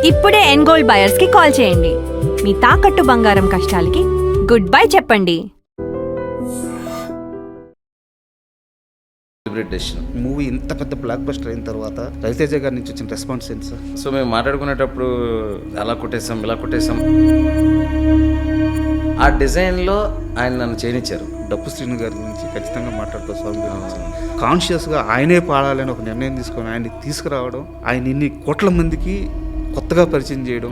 ఇప్పుడే ఎన్గోల్డ్ బయర్స్ కి కాల్ చేయండి. మీ తాకట్టు బంగారం కష్టాలకి గుడ్ బై చెప్పండి. మూవీ ఇంత పెద్ద బ్లాక్ బస్టర్ అయిన తర్వాత రవితేజ గారి నుంచి వచ్చిన రెస్పాన్స్ ఏంటి సార్? సో మేము మాట్లాడుకునేటప్పుడు అలా కొట్టేసాం ఇలా కొట్టేసాం, ఆ డిజైన్లో ఆయన నన్ను చేయనిచ్చారు. డప్పు శ్రీను గారి గురించి ఖచ్చితంగా మాట్లాడుతూ స్వామి గురించి కాన్షియస్గా ఆయనే పాడాలని ఒక నిర్ణయం తీసుకొని ఆయన్ని తీసుకురావడం, ఆయన ఇన్ని కోట్ల మందికి కొత్తగా పరిచయం చేయడం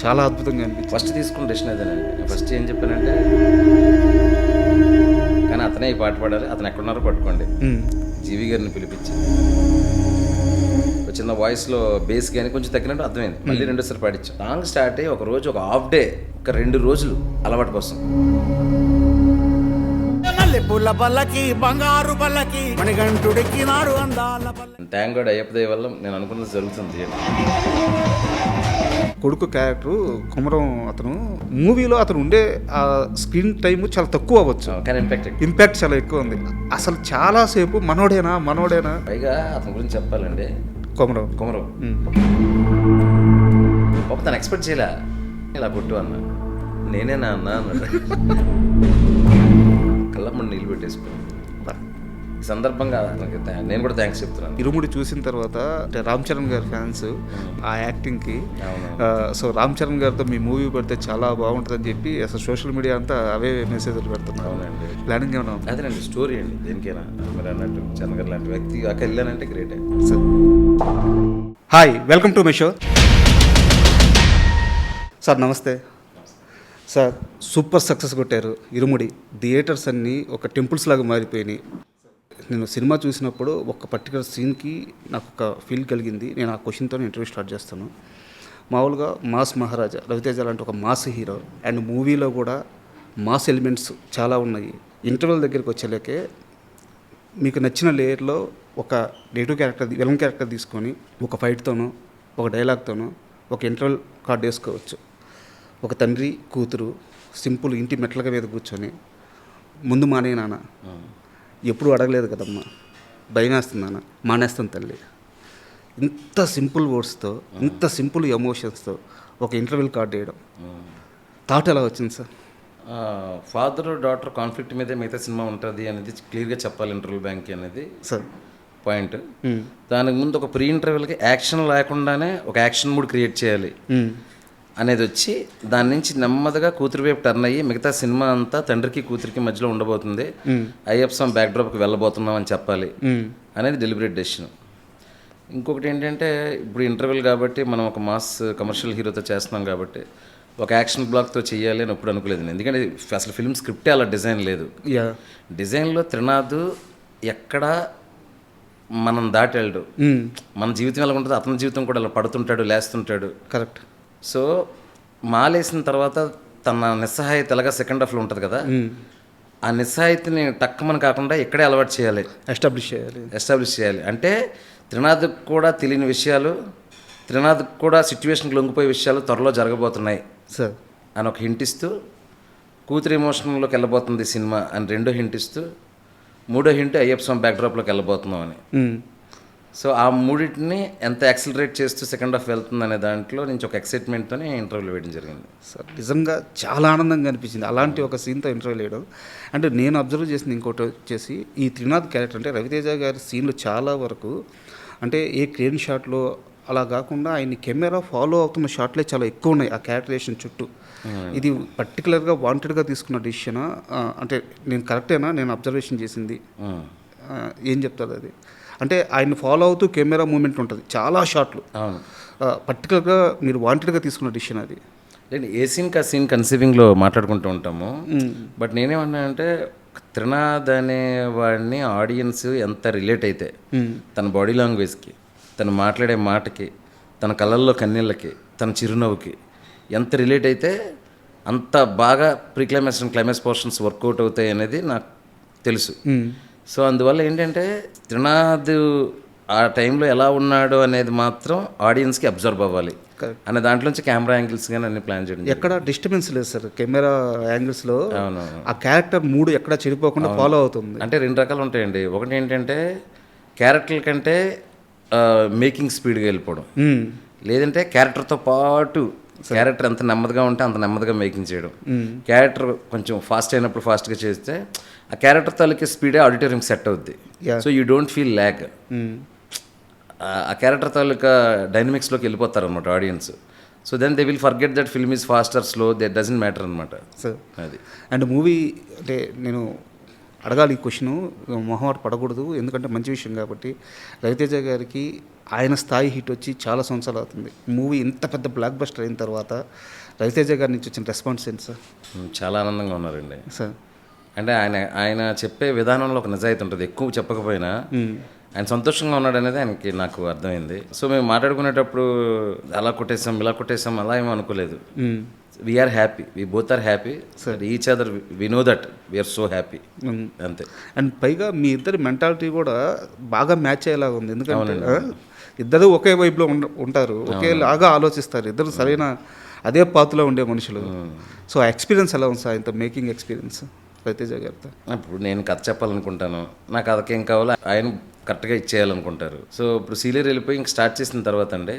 చాలా అద్భుతంగా అనిపించింది. ఫస్ట్ తీసుకున్న డెసిషన్ అదేనండి. నేను ఫస్ట్ ఏం చెప్పానంటే, కానీ అతనే ఈ పాట పాడాలి, అతను ఎక్కడున్నారో పట్టుకోండి, జీవి గారిని పిలిపించి చిన్న వాయిస్లో బేస్ కానీ కొంచెం తగ్గినట్టు అర్థమైంది. మళ్ళీ రెండోసారి పాడించాం. సాంగ్ స్టార్ట్ అయ్యి ఒక రోజు, ఒక హాఫ్ డే, ఒక 2 రోజులు అలవాటు కోసం. థ్యాంక్ గాడ్ అయ్యప్ప దయ వల్ల నేను అనుకున్నది జరుగుతుంది. కొడుకు క్యారెక్టర్ కుమరం అతను మూవీలో అతను ఉండే స్క్రీన్ టైం చాలా తక్కువ అవ్వచ్చు, కానీ ఇంపాక్ట్ చాలా ఎక్కువ ఉంది. అసలు చాలాసేపు మనోడేనా పైగా అతని గురించి చెప్పాలండి. కుమరం పాప తను ఎక్స్పెక్ట్ చేయలే ఇలా కొట్టు అన్న, నేనేనా అన్న అన్నాడు. కళ్ళమ్మని నీళ్ళు పెట్టేసుకున్నాను. ఈ సందర్భంగా నేను కూడా థ్యాంక్స్ చెప్తున్నాను. ఇరుముడి చూసిన తర్వాత రామ్ చరణ్ గారి ఫ్యాన్స్ ఆ యాక్టింగ్కి, సో రామ్ చరణ్ గారితో మీ మూవీ పెడితే చాలా బాగుంటుందని చెప్పి అసలు సోషల్ మీడియా అంతా అవే మెసేజ్లు పెడుతున్నారు. అవునండి, ప్లానింగ్ ఏమన్నా? అదేనండి స్టోరీ అండి. దేనికైనా మీరు అన్నట్టు చరణ్ గారు లాంటి వ్యక్తి అక్కడ వెళ్ళానంటే great. Hi, welcome to my show. Sir నమస్తే. సార్ సూపర్ సక్సెస్ కొట్టారు ఇరుముడి. థియేటర్స్ అన్నీ ఒక టెంపుల్స్ లాగా మారిపోయినాయి. నేను సినిమా చూసినప్పుడు ఒక పర్టికులర్ సీన్కి నాకు ఒక ఫీల్ కలిగింది. నేను ఆ క్వశ్చన్తో ఇంటర్వ్యూ స్టార్ట్ చేస్తాను. మామూలుగా మాస్ మహారాజా రవితేజ లాంటి ఒక మాస్ హీరో, అండ్ మూవీలో కూడా మాస్ ఎలిమెంట్స్ చాలా ఉన్నాయి. ఇంటర్వెల్ దగ్గరికి వచ్చేలేకే మీకు నచ్చిన లేయర్లో ఒక నెగిటివ్ క్యారెక్టర్, విలన్ క్యారెక్టర్ తీసుకొని ఒక ఫైట్తోనో ఒక డైలాగ్తోనో ఒక ఇంటర్వెల్ కార్డ్ వేసుకోవచ్చు. ఒక తండ్రి కూతురు సింపుల్ ఇంటి మెట్లక మీద కూర్చొని ముందు మానే నాన్న, ఎప్పుడు అడగలేదు కదమ్మా, భయం వేస్తుంది నాన్న, మానేస్తాను తల్లి, ఇంత సింపుల్ వర్డ్స్తో ఇంత సింపుల్ ఎమోషన్స్తో ఒక ఇంటర్వెల్ కార్డ్ వేయడం థాట్ ఎలా వచ్చింది సార్? ఫాదర్ డాటర్ కాన్ఫ్లిక్ట్ మీదే మిగతా సినిమా ఉంటుంది అనేది క్లియర్గా చెప్పాలి ఇంటర్వెల్ బ్యాంక్ అనేది సార్ పాయింట్. దానికి ముందు ఒక ప్రీ ఇంటర్వెల్కి యాక్షన్ లేకుండానే ఒక యాక్షన్ మూడ్ క్రియేట్ చేయాలి అనేది వచ్చి, దాని నుంచి నెమ్మదిగా కూతురు వైపు టర్న్ అయ్యి మిగతా సినిమా అంతా తండ్రికి కూతురికి మధ్యలో ఉండబోతుంది, అయ్యప్ప స్వామి బ్యాక్డ్రాప్కి వెళ్ళబోతున్నాం అని చెప్పాలి అనేది డెలిబరేట్ డెసిషన్. ఇంకొకటి ఏంటంటే, ఇప్పుడు ఇంటర్వెల్ కాబట్టి మనం ఒక మాస్ కమర్షియల్ హీరోతో చేస్తున్నాం కాబట్టి ఒక యాక్షన్ బ్లాక్తో చేయాలి అని ఎప్పుడు అనుకోలేదు. ఎందుకంటే అసలు ఫిల్మ్ స్క్రిప్టే అలా డిజైన్ లేదు. డిజైన్లో త్రినాథ్ ఎక్కడ మనం దాటి వెళ్ళడు, మన జీవితం ఎలా ఉంటుంది అతని జీవితం కూడా అలా పడుతుంటాడు, లేస్తుంటాడు. కరెక్ట్. సో మాలేసిన తర్వాత తన నిస్సహాయత ఎలాగా సెకండ్ హాఫ్లో ఉంటుంది కదా, ఆ నిస్సహాయతని టక్కమని కాకుండా ఇక్కడే అలవాటు చేయాలి, ఎస్టాబ్లిష్ చేయాలి. అంటే త్రినాథ్కి కూడా తెలియని విషయాలు, త్రినాథ్కి కూడా సిచ్యువేషన్కి లొంగిపోయే విషయాలు త్వరలో జరగబోతున్నాయి సార్ అని ఒక హింట్ ఇస్తూ, కూతురు ఎమోషన్లోకి వెళ్ళబోతుంది సినిమా అని 2వ హింట్ ఇస్తూ, 3వ హింట్ అయ్యప్ప స్వామి బ్యాక్డ్రాప్లోకి వెళ్ళబోతున్నాం అని. సో ఆ మూడింటిని ఎంత యాక్సిలరేట్ చేస్తూ సెకండ్ హాఫ్ వెళ్తుంది అనే దాంట్లో నుంచి ఒక ఎక్సైట్మెంట్తోనే ఇంటర్వ్యూలు వేయడం జరిగింది సార్. నిజంగా చాలా ఆనందంగా అనిపించింది అలాంటి ఒక సీన్తో ఇంటర్వ్యూ వేయడం. అంటే నేను అబ్జర్వ్ చేసింది ఇంకోటి వచ్చేసి, ఈ త్రినాథ్ క్యారెక్టర్ అంటే రవితేజ గారి సీన్లు చాలా వరకు అంటే ఏ క్రేన్ షాట్లో అలా కాకుండా ఆయన్ని కెమెరా ఫాలో అవుతున్న షాట్లే చాలా ఎక్కువ ఉన్నాయి ఆ క్యారెక్టరేషన్ చుట్టూ. ఇది పర్టికులర్గా వాంటెడ్గా తీసుకున్న డిసిషనా? అంటే నేను కరెక్టేనా నేను అబ్జర్వేషన్ చేసింది? ఏం చెప్తారు అది? అంటే ఆయన ఫాలో అవుతూ కెమెరా మూమెంట్ ఉంటుంది చాలా షాట్లు. పర్టికులర్గా మీరు వాంటెడ్గా తీసుకున్న డిసిషన్ అది? లేదు, ఏ సీన్కి ఆ సీన్ కన్సీవింగ్లో మాట్లాడుకుంటూ ఉంటాము. బట్ నేనేమన్నానంటే, త్రినాథ్ అనే వాడిని ఆడియన్స్ ఎంత రిలేట్ అయితే తన బాడీ లాంగ్వేజ్కి, తను మాట్లాడే మాటకి, తన కళ్ళల్లో కన్నీళ్ళకి, తన చిరునవ్వుకి ఎంత రిలేట్ అయితే అంత బాగా క్లైమాక్స్ పోర్షన్స్ వర్కౌట్ అవుతాయి అనేది నాకు తెలుసు. సో అందువల్ల ఏంటంటే త్రినాథ్ ఆ టైంలో ఎలా ఉన్నాడు అనేది మాత్రం ఆడియన్స్కి అబ్జర్వ్ అవ్వాలి అనే దాంట్లోంచి కెమెరా యాంగిల్స్ కానీ అన్ని ప్లాన్ చేయడం. ఎక్కడ డిస్టర్బెన్స్ లేదు సార్ కెమెరా యాంగిల్స్లో. ఆ క్యారెక్టర్ మూడు ఎక్కడ చెడిపోకుండా ఫాలో అవుతుంది. అంటే 2 రకాలు ఉంటాయండి. ఒకటి ఏంటంటే క్యారెక్టర్ల కంటే మేకింగ్ స్పీడ్గా వెళ్ళిపోవడం, లేదంటే క్యారెక్టర్తో పాటు క్యారెక్టర్ ఎంత నెమ్మదిగా ఉంటే అంత నెమ్మదిగా మేకింగ్ చేయడం, క్యారెక్టర్ కొంచెం ఫాస్ట్ అయినప్పుడు ఫాస్ట్గా చేస్తే ఆ క్యారెక్టర్ తాలూకే స్పీడే ఆడిటోరియం సెట్ అవుద్ది. So you don't feel lag. ఆ క్యారెక్టర్ తాలూకా డైనమిక్స్లోకి వెళ్ళిపోతారు అనమాట audience. So then they will forget that film is faster slow, that doesn't matter అనమాట. సార్ అది. అండ్ మూవీ అంటే నేను అడగాలి ఈ క్వశ్చను, మొహమాట పడకూడదు ఎందుకంటే మంచి విషయం కాబట్టి. రవితేజ గారికి ఆయన స్థాయి హిట్ వచ్చి చాలా సంవత్సరాలు అవుతుంది. మూవీ ఇంత పెద్ద బ్లాక్ బస్టర్ అయిన తర్వాత రవితేజ గారి నుంచి వచ్చిన రెస్పాన్స్ ఏంటి సార్? చాలా ఆనందంగా ఉన్నారండి సార్. అంటే ఆయన చెప్పే విధానంలో ఒక నిజాయితీ ఉంటుంది. ఎక్కువ చెప్పకపోయినా ఆయన సంతోషంగా ఉన్నాడు అనేది నాకు అర్థమైంది. సో మేము మాట్లాడుకునేటప్పుడు అలా కొట్టేసాం ఇలా కొట్టేసాం అలా ఏమో అనుకోలేదు. We are happy, we both are happy, each other we know that we are so happy, అంతే. అండ్ పైగా మీ ఇద్దరి మెంటాలిటీ కూడా బాగా మ్యాచ్ అయ్యేలాగా ఉంది. ఎందుకంటే ఇద్దరు ఒకే వైపులో ఉంటారు, ఒకేలాగా ఆలోచిస్తారు, ఇద్దరు సరైన అదే పాత్రలో ఉండే మనుషులు. సో ఆ ఎక్స్పీరియన్స్ ఎలా ఉంది సార్ ఇంత మేకింగ్ ఎక్స్పీరియన్స్ రవితేజ గారితో? ఇప్పుడు నేను కథ చెప్పాలనుకుంటాను, నా కథకి ఏం కావాలో ఆయన కరెక్ట్గా ఇచ్చేయాలనుకుంటారు. సో ఇప్పుడు సీలియర్ వెళ్ళిపోయి ఇంక స్టార్ట్ చేసిన తర్వాత అండి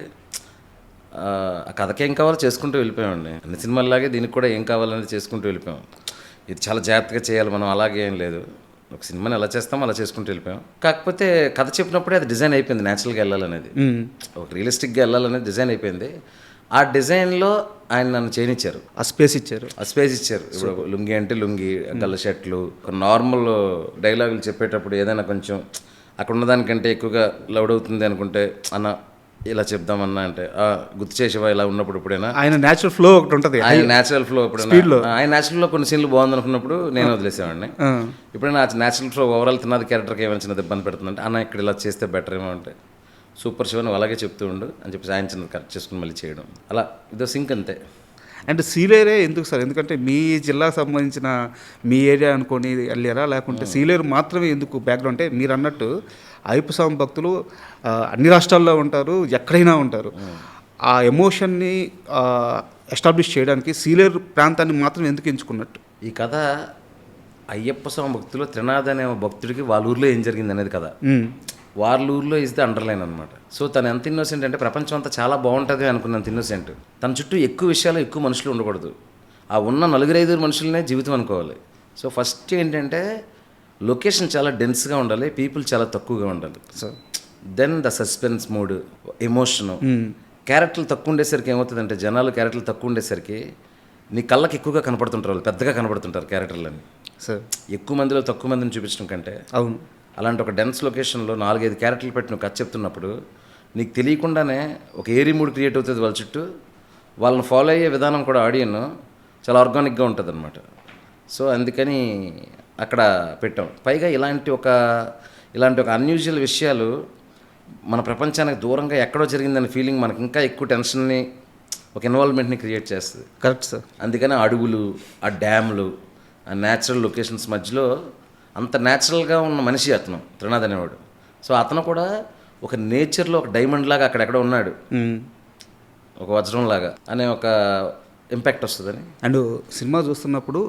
ఆ కథకి ఏం కావాలో చేసుకుంటూ వెళ్ళిపోయామండి. అన్ని సినిమాల్లాగే దీనికి కూడా ఏం కావాలనేది చేసుకుంటూ వెళ్ళిపోయాం. ఇది చాలా జాగ్రత్తగా చేయాలి మనం, అలాగే ఏం లేదు, ఒక సినిమాని ఎలా చేస్తామో అలా చేసుకుంటూ వెళ్ళిపోయాం. కాకపోతే కథ చెప్పినప్పుడే అది డిజైన్ అయిపోయింది, న్యాచురల్గా వెళ్ళాలనేది, ఒక రియలిస్టిక్గా వెళ్ళాలనేది డిజైన్ అయిపోయింది. ఆ డిజైన్లో ఆయన నన్ను చేయనిచ్చారు, ఆ స్పేస్ ఇచ్చారు. ఇప్పుడు లుంగి అంటే లుంగి, గల్ల షర్ట్లు, నార్మల్ డైలాగులు చెప్పేటప్పుడు ఏదైనా కొంచెం అక్కడ ఉన్నదానికంటే ఎక్కువగా లౌడ్ అవుతుంది అనుకుంటే అన్న ఇలా చెప్దామన్నా అంటే గుర్తు చేసేవా ఇలా ఉన్నప్పుడు ఇప్పుడైనా ఆయన న్యాచురల్ ఫ్లో ఒకటి ఉంటుంది, ఆయన న్యాచురల్ ఫ్లో ఎప్పుడైనా ఆయన న్యాచురల్ ఫ్లో కొన్ని సీన్లు బాగుంది అనుకున్నప్పుడు నేను వదిలేసేవాడిని. ఇప్పుడైనా న్యాచురల్ ఫ్లో ఓవరాల్ తిన్నది క్యారెక్టర్కి ఏమైనా చిన్నది ఇబ్బంది పెడుతుందంటే అన్న ఇక్కడ ఇలా చేస్తే బెటర్ ఏమో అంటే సూపర్ శివ నువ్వు అలాగే చెప్తూ ఉండు అని చెప్పి ఆయన చిన్నది కరెక్ట్ చేసుకుని మళ్ళీ చేయడం, అలా ఇదో సింక్ అంతే. అండ్ సీలేరే ఎందుకు సార్? ఎందుకంటే మీ జిల్లాకు సంబంధించిన మీ ఏరియా అనుకొని వెళ్ళారా, లేకుంటే సీలేరు మాత్రమే ఎందుకు బ్యాక్గ్రౌండ్? అంటే మీరు అన్నట్టు అయ్యప్ప స్వామి భక్తులు అన్ని రాష్ట్రాల్లో ఉంటారు, ఎక్కడైనా ఉంటారు. ఆ ఎమోషన్ని ఎస్టాబ్లిష్ చేయడానికి సీలేరు ప్రాంతాన్ని మాత్రం ఎందుకు ఎంచుకున్నట్టు? ఈ కథ అయ్యప్ప స్వామి భక్తులు త్రినాథ్ అనే భక్తుడికి వాళ్ళ ఊర్లో ఏం జరిగింది అనేది కదా, వాళ్ళ ఊర్లో ఇస్ ది అండర్లైన్ అనమాట. సో తను ఎంత ఇన్నోసెంట్ అంటే ప్రపంచం అంతా చాలా బాగుంటుంది అనుకున్నంత ఇన్నోసెంట్. తన చుట్టూ ఎక్కువ విషయాలు ఎక్కువ మనుషులు ఉండకూడదు, ఆ ఉన్న 4-5 మనుషులనే జీవితం అనుకోవాలి. సో ఫస్ట్ ఏంటంటే లొకేషన్ చాలా డెన్స్గా ఉండాలి, పీపుల్ చాలా తక్కువగా ఉండాలి. So then the suspense mood, emotion, క్యారెక్టర్లు తక్కువ ఉండేసరికి ఏమవుతుందంటే జనాలు క్యారెక్టర్లు తక్కువ ఉండేసరికి నీ కళ్ళకి ఎక్కువగా కనపడుతుంటారు, వాళ్ళు పెద్దగా కనపడుతుంటారు క్యారెక్టర్లన్నీ. సార్ ఎక్కువ మందిలో తక్కువ మందిని చూపించడం కంటే అవును, అలాంటి ఒక డెన్స్ లొకేషన్లో 4-5 క్యారెక్టర్లు పెట్టి నువ్వు కథ చెప్తున్నప్పుడు నీకు తెలియకుండానే ఒక ఏరీ మూడ్ క్రియేట్ అవుతుంది వాళ్ళ చుట్టూ. వాళ్ళని ఫాలో అయ్యే విధానం కూడా ఆడియన్ చాలా ఆర్గానిక్గా ఉంటుంది అనమాట. సో అందుకని అక్కడ పెట్టాం. పైగా ఇలాంటి ఒక అన్యూజువల్ విషయాలు మన ప్రపంచానికి దూరంగా ఎక్కడో జరిగిందనే ఫీలింగ్ మనకి ఇంకా ఎక్కువ టెన్షన్ని, ఒక ఇన్వాల్వ్మెంట్ని క్రియేట్ చేస్తుంది. Correct sir. అందుకని ఆ అడవులు, ఆ డ్యాములు, ఆ న్యాచురల్ లొకేషన్స్ మధ్యలో అంత న్యాచురల్గా ఉన్న మనిషి అతను త్రినాథ్ అనేవాడు. సో అతను కూడా ఒక నేచర్లో ఒక డైమండ్ లాగా అక్కడెక్కడ ఉన్నాడు, ఒక వజ్రం లాగా అనే ఒక ఇంపాక్ట్ వస్తుందని. అండ్ సినిమా చూస్తున్నప్పుడు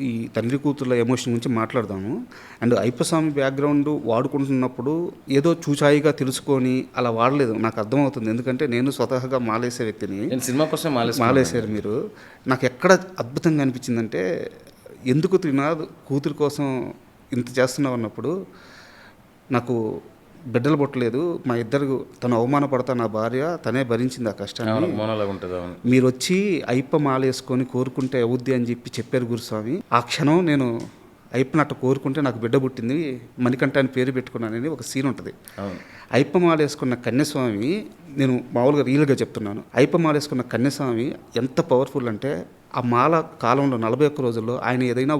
ఈ తండ్రి కూతుర్ల ఎమోషన్ గురించి మాట్లాడదాము. అండ్ అయ్యప్ప స్వామి బ్యాక్గ్రౌండ్ వాడుకుంటున్నప్పుడు ఏదో చూచాయిగా తెలుసుకొని అలా వాడలేదు, నాకు అర్థమవుతుంది. ఎందుకంటే నేను స్వతహాగా మాలేసే వ్యక్తిని. నేను సినిమా కోసం మాలేసారు మీరు. నాకు ఎక్కడ అద్భుతంగా అనిపించిందంటే ఎందుకు త్రినాథ్ కూతురు కోసం ఇంత చేస్తున్నావు అన్నప్పుడు నాకు బిడ్డలు పుట్టలేదు, మా ఇద్దరు తను అవమానపడతా నా భార్య తనే భరించింది ఆ కష్టాన్ని. మీరు వచ్చి అయ్యప్ప మాల వేసుకొని కోరుకుంటే అవుద్ది అని చెప్పారు గురుస్వామి. ఆ క్షణం నేను అయ్యప్పని అట్ట కోరుకుంటే నాకు బిడ్డ పుట్టింది, మణికంఠ అని పేరు పెట్టుకున్నానని ఒక సీన్ ఉంటుంది. అయ్యప్ప మాల వేసుకున్న కన్యస్వామి, నేను మామూలుగా రియల్గా చెప్తున్నాను, అయ్యప్ప మాల వేసుకున్న కన్యస్వామి ఎంత పవర్ఫుల్ అంటే ఆ మాల కాలంలో 41 రోజుల్లో ఆయన ఏదైనా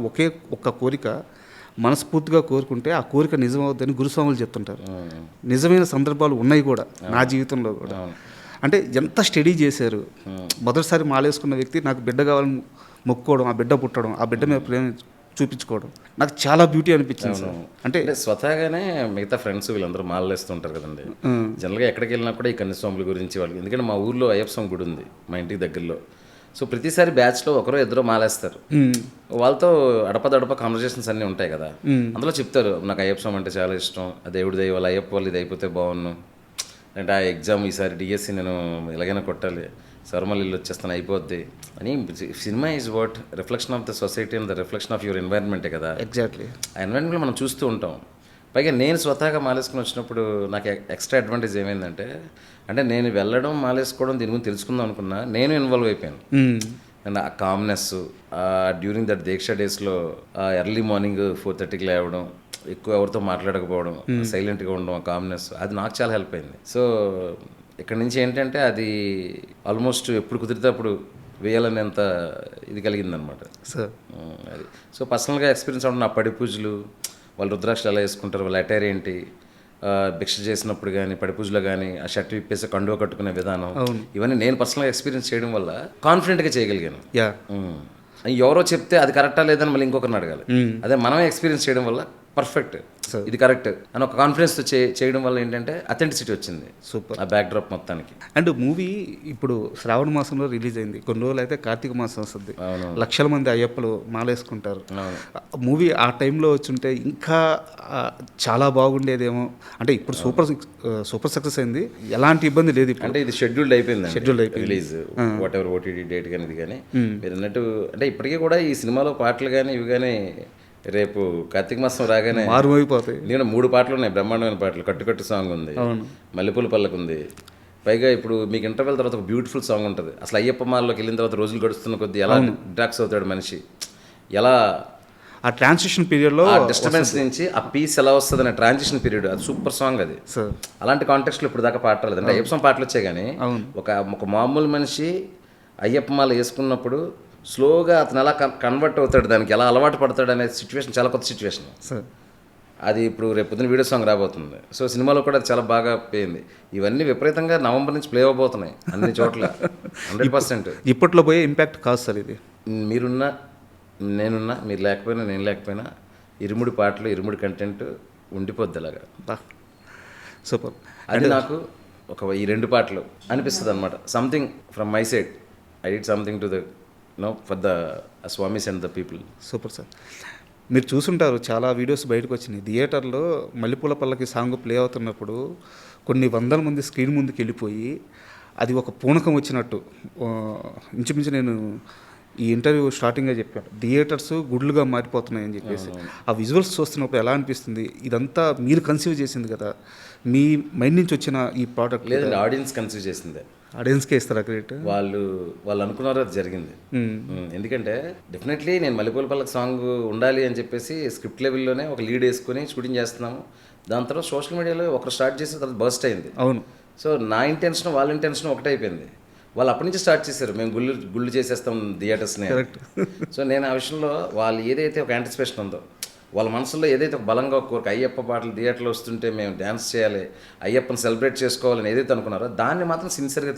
ఒక్క కోరిక మనస్ఫూర్తిగా కోరుకుంటే ఆ కోరిక నిజమవుద్దని గురుస్వాములు చెప్తుంటారు. నిజమైన సందర్భాలు ఉన్నాయి కూడా నా జీవితంలో కూడా. అంటే ఎంత స్టడీ చేశారు. మొదటిసారి మాలేసుకున్న వ్యక్తి నాకు బిడ్డ కావాలని మొక్కుకోవడం, ఆ బిడ్డ పుట్టడం, ఆ బిడ్డ మీద ప్రేమ చూపించుకోవడం నాకు చాలా బ్యూటీ అనిపించింది సార్. అంటే స్వతహాగానే మిగతా ఫ్రెండ్స్ వీళ్ళందరూ మాలేస్తుంటారు కదండి. జనరల్గా ఎక్కడికి వెళ్ళినా కూడా ఈ కన్యస్వాముల గురించి వాళ్ళు, ఎందుకంటే మా ఊర్లో అయ్యప్ప స్వామి గుడి ఉంది మా ఇంటికి దగ్గరలో. సో ప్రతిసారి బ్యాచ్లో ఒకరో ఇద్దరు మాలేస్తారు, వాళ్ళతో అడపదడప కాన్వర్జేషన్స్ అన్నీ ఉంటాయి కదా, అందులో చెప్తారు నాకు అయ్యప్ప స్వామి అంటే చాలా ఇష్టం, ఆ దేవుడి దయ వల్ల అయ్యప్ప వాళ్ళు ఇది అయిపోతే బాగున్నాను, అంటే ఆ ఎగ్జామ్ ఈసారి డిఎస్సి నేను ఎలాగైనా కొట్టాలి, సర్మల్ ఇల్లు వచ్చేస్తాను అయిపోద్ది అని. Cinema is what reflection of the society and the reflection of your ఎన్వైర్న్మెంటే కదా. ఎగ్జాక్ట్లీ. ఆ ఎన్వైర్న్మెంట్లో మనం చూస్తూ ఉంటాం. పైగా నేను స్వతహాగా మాలేసుకుని వచ్చినప్పుడు నాకు ఎక్స్ట్రా అడ్వాంటేజ్ ఏమైందంటే, అంటే నేను వెళ్ళడం మాలేసుకోవడం దీని గురించి తెలుసుకుందాం అనుకున్నా, నేను ఇన్వాల్వ్ అయిపోయాను. అండ్ ఆ కామ్నెస్ డ్యూరింగ్ దట్ దీక్ష డేస్లో ఎర్లీ మార్నింగ్ 4:30కి లేవడం, ఎక్కువ ఎవరితో మాట్లాడకపోవడం, సైలెంట్గా ఉండడం, ఆ కామ్నెస్ అది నాకు చాలా హెల్ప్ అయింది. సో ఇక్కడ నుంచి ఏంటంటే అది ఆల్మోస్ట్ ఎప్పుడు కుదిరితే అప్పుడు వేయాలనేంత ఇది కలిగిందనమాట. సార్ అది సో పర్సనల్గా ఎక్స్పీరియన్స్ అవ్వడం. నా పడి పూజలు, వాళ్ళు రుద్రాక్షలు ఎలా వేసుకుంటారు, వాళ్ళ అటైర్ ఏంటి, భిక్ష చేసినప్పుడు కానీ పడి పూజలో కానీ ఆ షర్ట్ విప్పేసి కండువ కట్టుకునే విధానం, ఇవన్నీ నేను పర్సనల్గా ఎక్స్పీరియన్స్ చేయడం వల్ల కాన్ఫిడెంట్గా చేయగలిగాను. యా. ఎవరో చెప్తే అది కరెక్టా లేదని మళ్ళీ ఇంకొకరిని అడగాలి. అదే మనమే ఎక్స్పీరియన్స్ చేయడం వల్ల పర్ఫెక్ట్, ఇది కరెక్ట్ అని ఒక కాన్ఫిడెన్స్తో చేయడం వల్ల ఏంటంటే అథెంటిసిటీ వచ్చింది. సూపర్. ఆ బ్యాక్ డ్రాప్ మొత్తానికి. అండ్ మూవీ ఇప్పుడు శ్రావణ మాసంలో రిలీజ్ అయింది, కొన్ని రోజులు అయితే కార్తీక మాసం వస్తుంది, లక్షల మంది అయ్యప్పలు మాలేసుకుంటారు. మూవీ ఆ టైంలో వచ్చుంటే ఇంకా చాలా బాగుండేదేమో. అంటే ఇప్పుడు సూపర్ సక్సెస్ అయింది, ఎలాంటి ఇబ్బంది లేదు. ఇప్పుడు అంటే ఇది షెడ్యూల్డ్ అయిపోయింది, షెడ్యూల్డ్ అయిపోయింది release what ever OTT date కానీ ఇది కానీ. మీరు అన్నట్టు అంటే ఇప్పటికీ కూడా ఈ సినిమాలో పాటలు కానీ ఇవి కానీ రేపు కార్తీక మాసం రాగానే మారుమైపోతాయి. నేను 3 పాటలు ఉన్నాయి, బ్రహ్మాండమైన పాటలు. కట్టు సాంగ్ ఉంది, మల్లెపూల పల్లకు ఉంది. పైగా ఇప్పుడు మీకు ఇంటర్వెల్ తర్వాత ఒక బ్యూటిఫుల్ సాంగ్ ఉంటుంది. అసలు అయ్యప్ప మాల్లోకి వెళ్ళిన తర్వాత రోజులు గడుస్తున్న కొద్దీ ఎలా డ్రాక్స్ అవుతాడు మనిషి, ఎలా ఆ ట్రాన్సిషన్ పీరియడ్లో ఆ డిస్టర్బెన్స్ నుంచి ఆ పీస్ ఎలా వస్తుంది అనే ట్రాన్సిషన్ పీరియడ్, అది సూపర్ సాంగ్ అది. అలాంటి కాంటెక్స్లో ఇప్పుడు దాకా పాట రాలేదు. అంటే అయ్యప్ప పాటలు వచ్చాయి కానీ ఒక మామూలు మనిషి అయ్యప్ప మాల వేసుకున్నప్పుడు స్లోగా అతను ఎలా కన్వర్ట్ అవుతాడు, దానికి ఎలా అలవాటు పడతాడు అనే సిచ్యువేషన్ చాలా కొత్త సిచ్యువేషన్. అది ఇప్పుడు రేపు పొద్దున వీడియో సాంగ్ రాబోతుంది. సో సినిమాలో కూడా అది చాలా బాగా పోయింది. ఇవన్నీ విపరీతంగా నవంబర్ నుంచి ప్లే అవబోతున్నాయి అన్ని చోట్ల 100%. ఇప్పట్లో పోయే ఇంపాక్ట్ కాదు సార్ ఇది. మీరున్నా నేనున్నా, మీరు లేకపోయినా నేను లేకపోయినా ఇరుముడి పాటలు, ఇరుముడి కంటెంట్ ఉండిపోద్ది అలాగా. సూపర్. అది నాకు ఈ 2 పాటలు అనిపిస్తుంది అనమాట. Something from my side, I did something to the for the Swami's and the people. Super sir. మీరు చూసుంటారు చాలా వీడియోస్ బయటకు వచ్చినాయి, థియేటర్లో మల్లెపూల పల్లకి సాంగ్ ప్లే అవుతున్నప్పుడు కొన్ని వందల మంది స్క్రీన్ ముందుకు వెళ్ళిపోయి అది ఒక పూనకం వచ్చినట్టు. ఇంచుమించు నేను ఈ ఇంటర్వ్యూ స్టార్టింగ్గా చెప్పాను, థియేటర్స్ గుడ్లుగా మారిపోతున్నాయని చెప్పేసి. ఆ విజువల్స్ చూస్తున్నప్పుడు ఎలా అనిపిస్తుంది? ఇదంతా మీరు కన్సీవ్ చేసింది కదా, మీ మైండ్ నుంచి వచ్చిన ఈ ప్రోడక్ట్? లేదండి, ఆడియన్స్ కన్సీవ్ చేసిందే. ఆడియన్స్కే ఇస్తారా క్రెడిట్? వాళ్ళు అనుకున్నారు అది జరిగింది. ఎందుకంటే డెఫినెట్లీ నేను మల్లెపూల పల్లకి సాంగ్ ఉండాలి అని చెప్పేసి స్క్రిప్ట్ లెవెల్లోనే ఒక లీడ్ వేసుకొని షూటింగ్ చేస్తున్నాము. దాని తర్వాత సోషల్ మీడియాలో ఒకరు స్టార్ట్ చేసి తర్వాత బర్స్ట్ అయింది. అవును. సో నా ఇంటెన్షన్ వాళ్ళ ఇంటెన్షన్ ఒకటే అయిపోయింది. వాళ్ళు అప్పటి నుంచి స్టార్ట్ చేశారు, మేము గుళ్ళు చేసేస్తాం థియేటర్స్ని. సో నేను ఆ విషయంలో వాళ్ళు ఏదైతే ఒక యాంటిసిపేషన్ ఉందో, వాళ్ళ మనసులో ఏదైతే ఒక బలంగా ఒక కోరిక, అయ్యప్ప పాటలు థియేటర్లో వస్తుంటే మేము డ్యాన్స్ చేయాలి, అయ్యప్పని సెలబ్రేట్ చేసుకోవాలని ఏదైతే అనుకున్నారో దాన్ని మాత్రం సిన్సియర్గా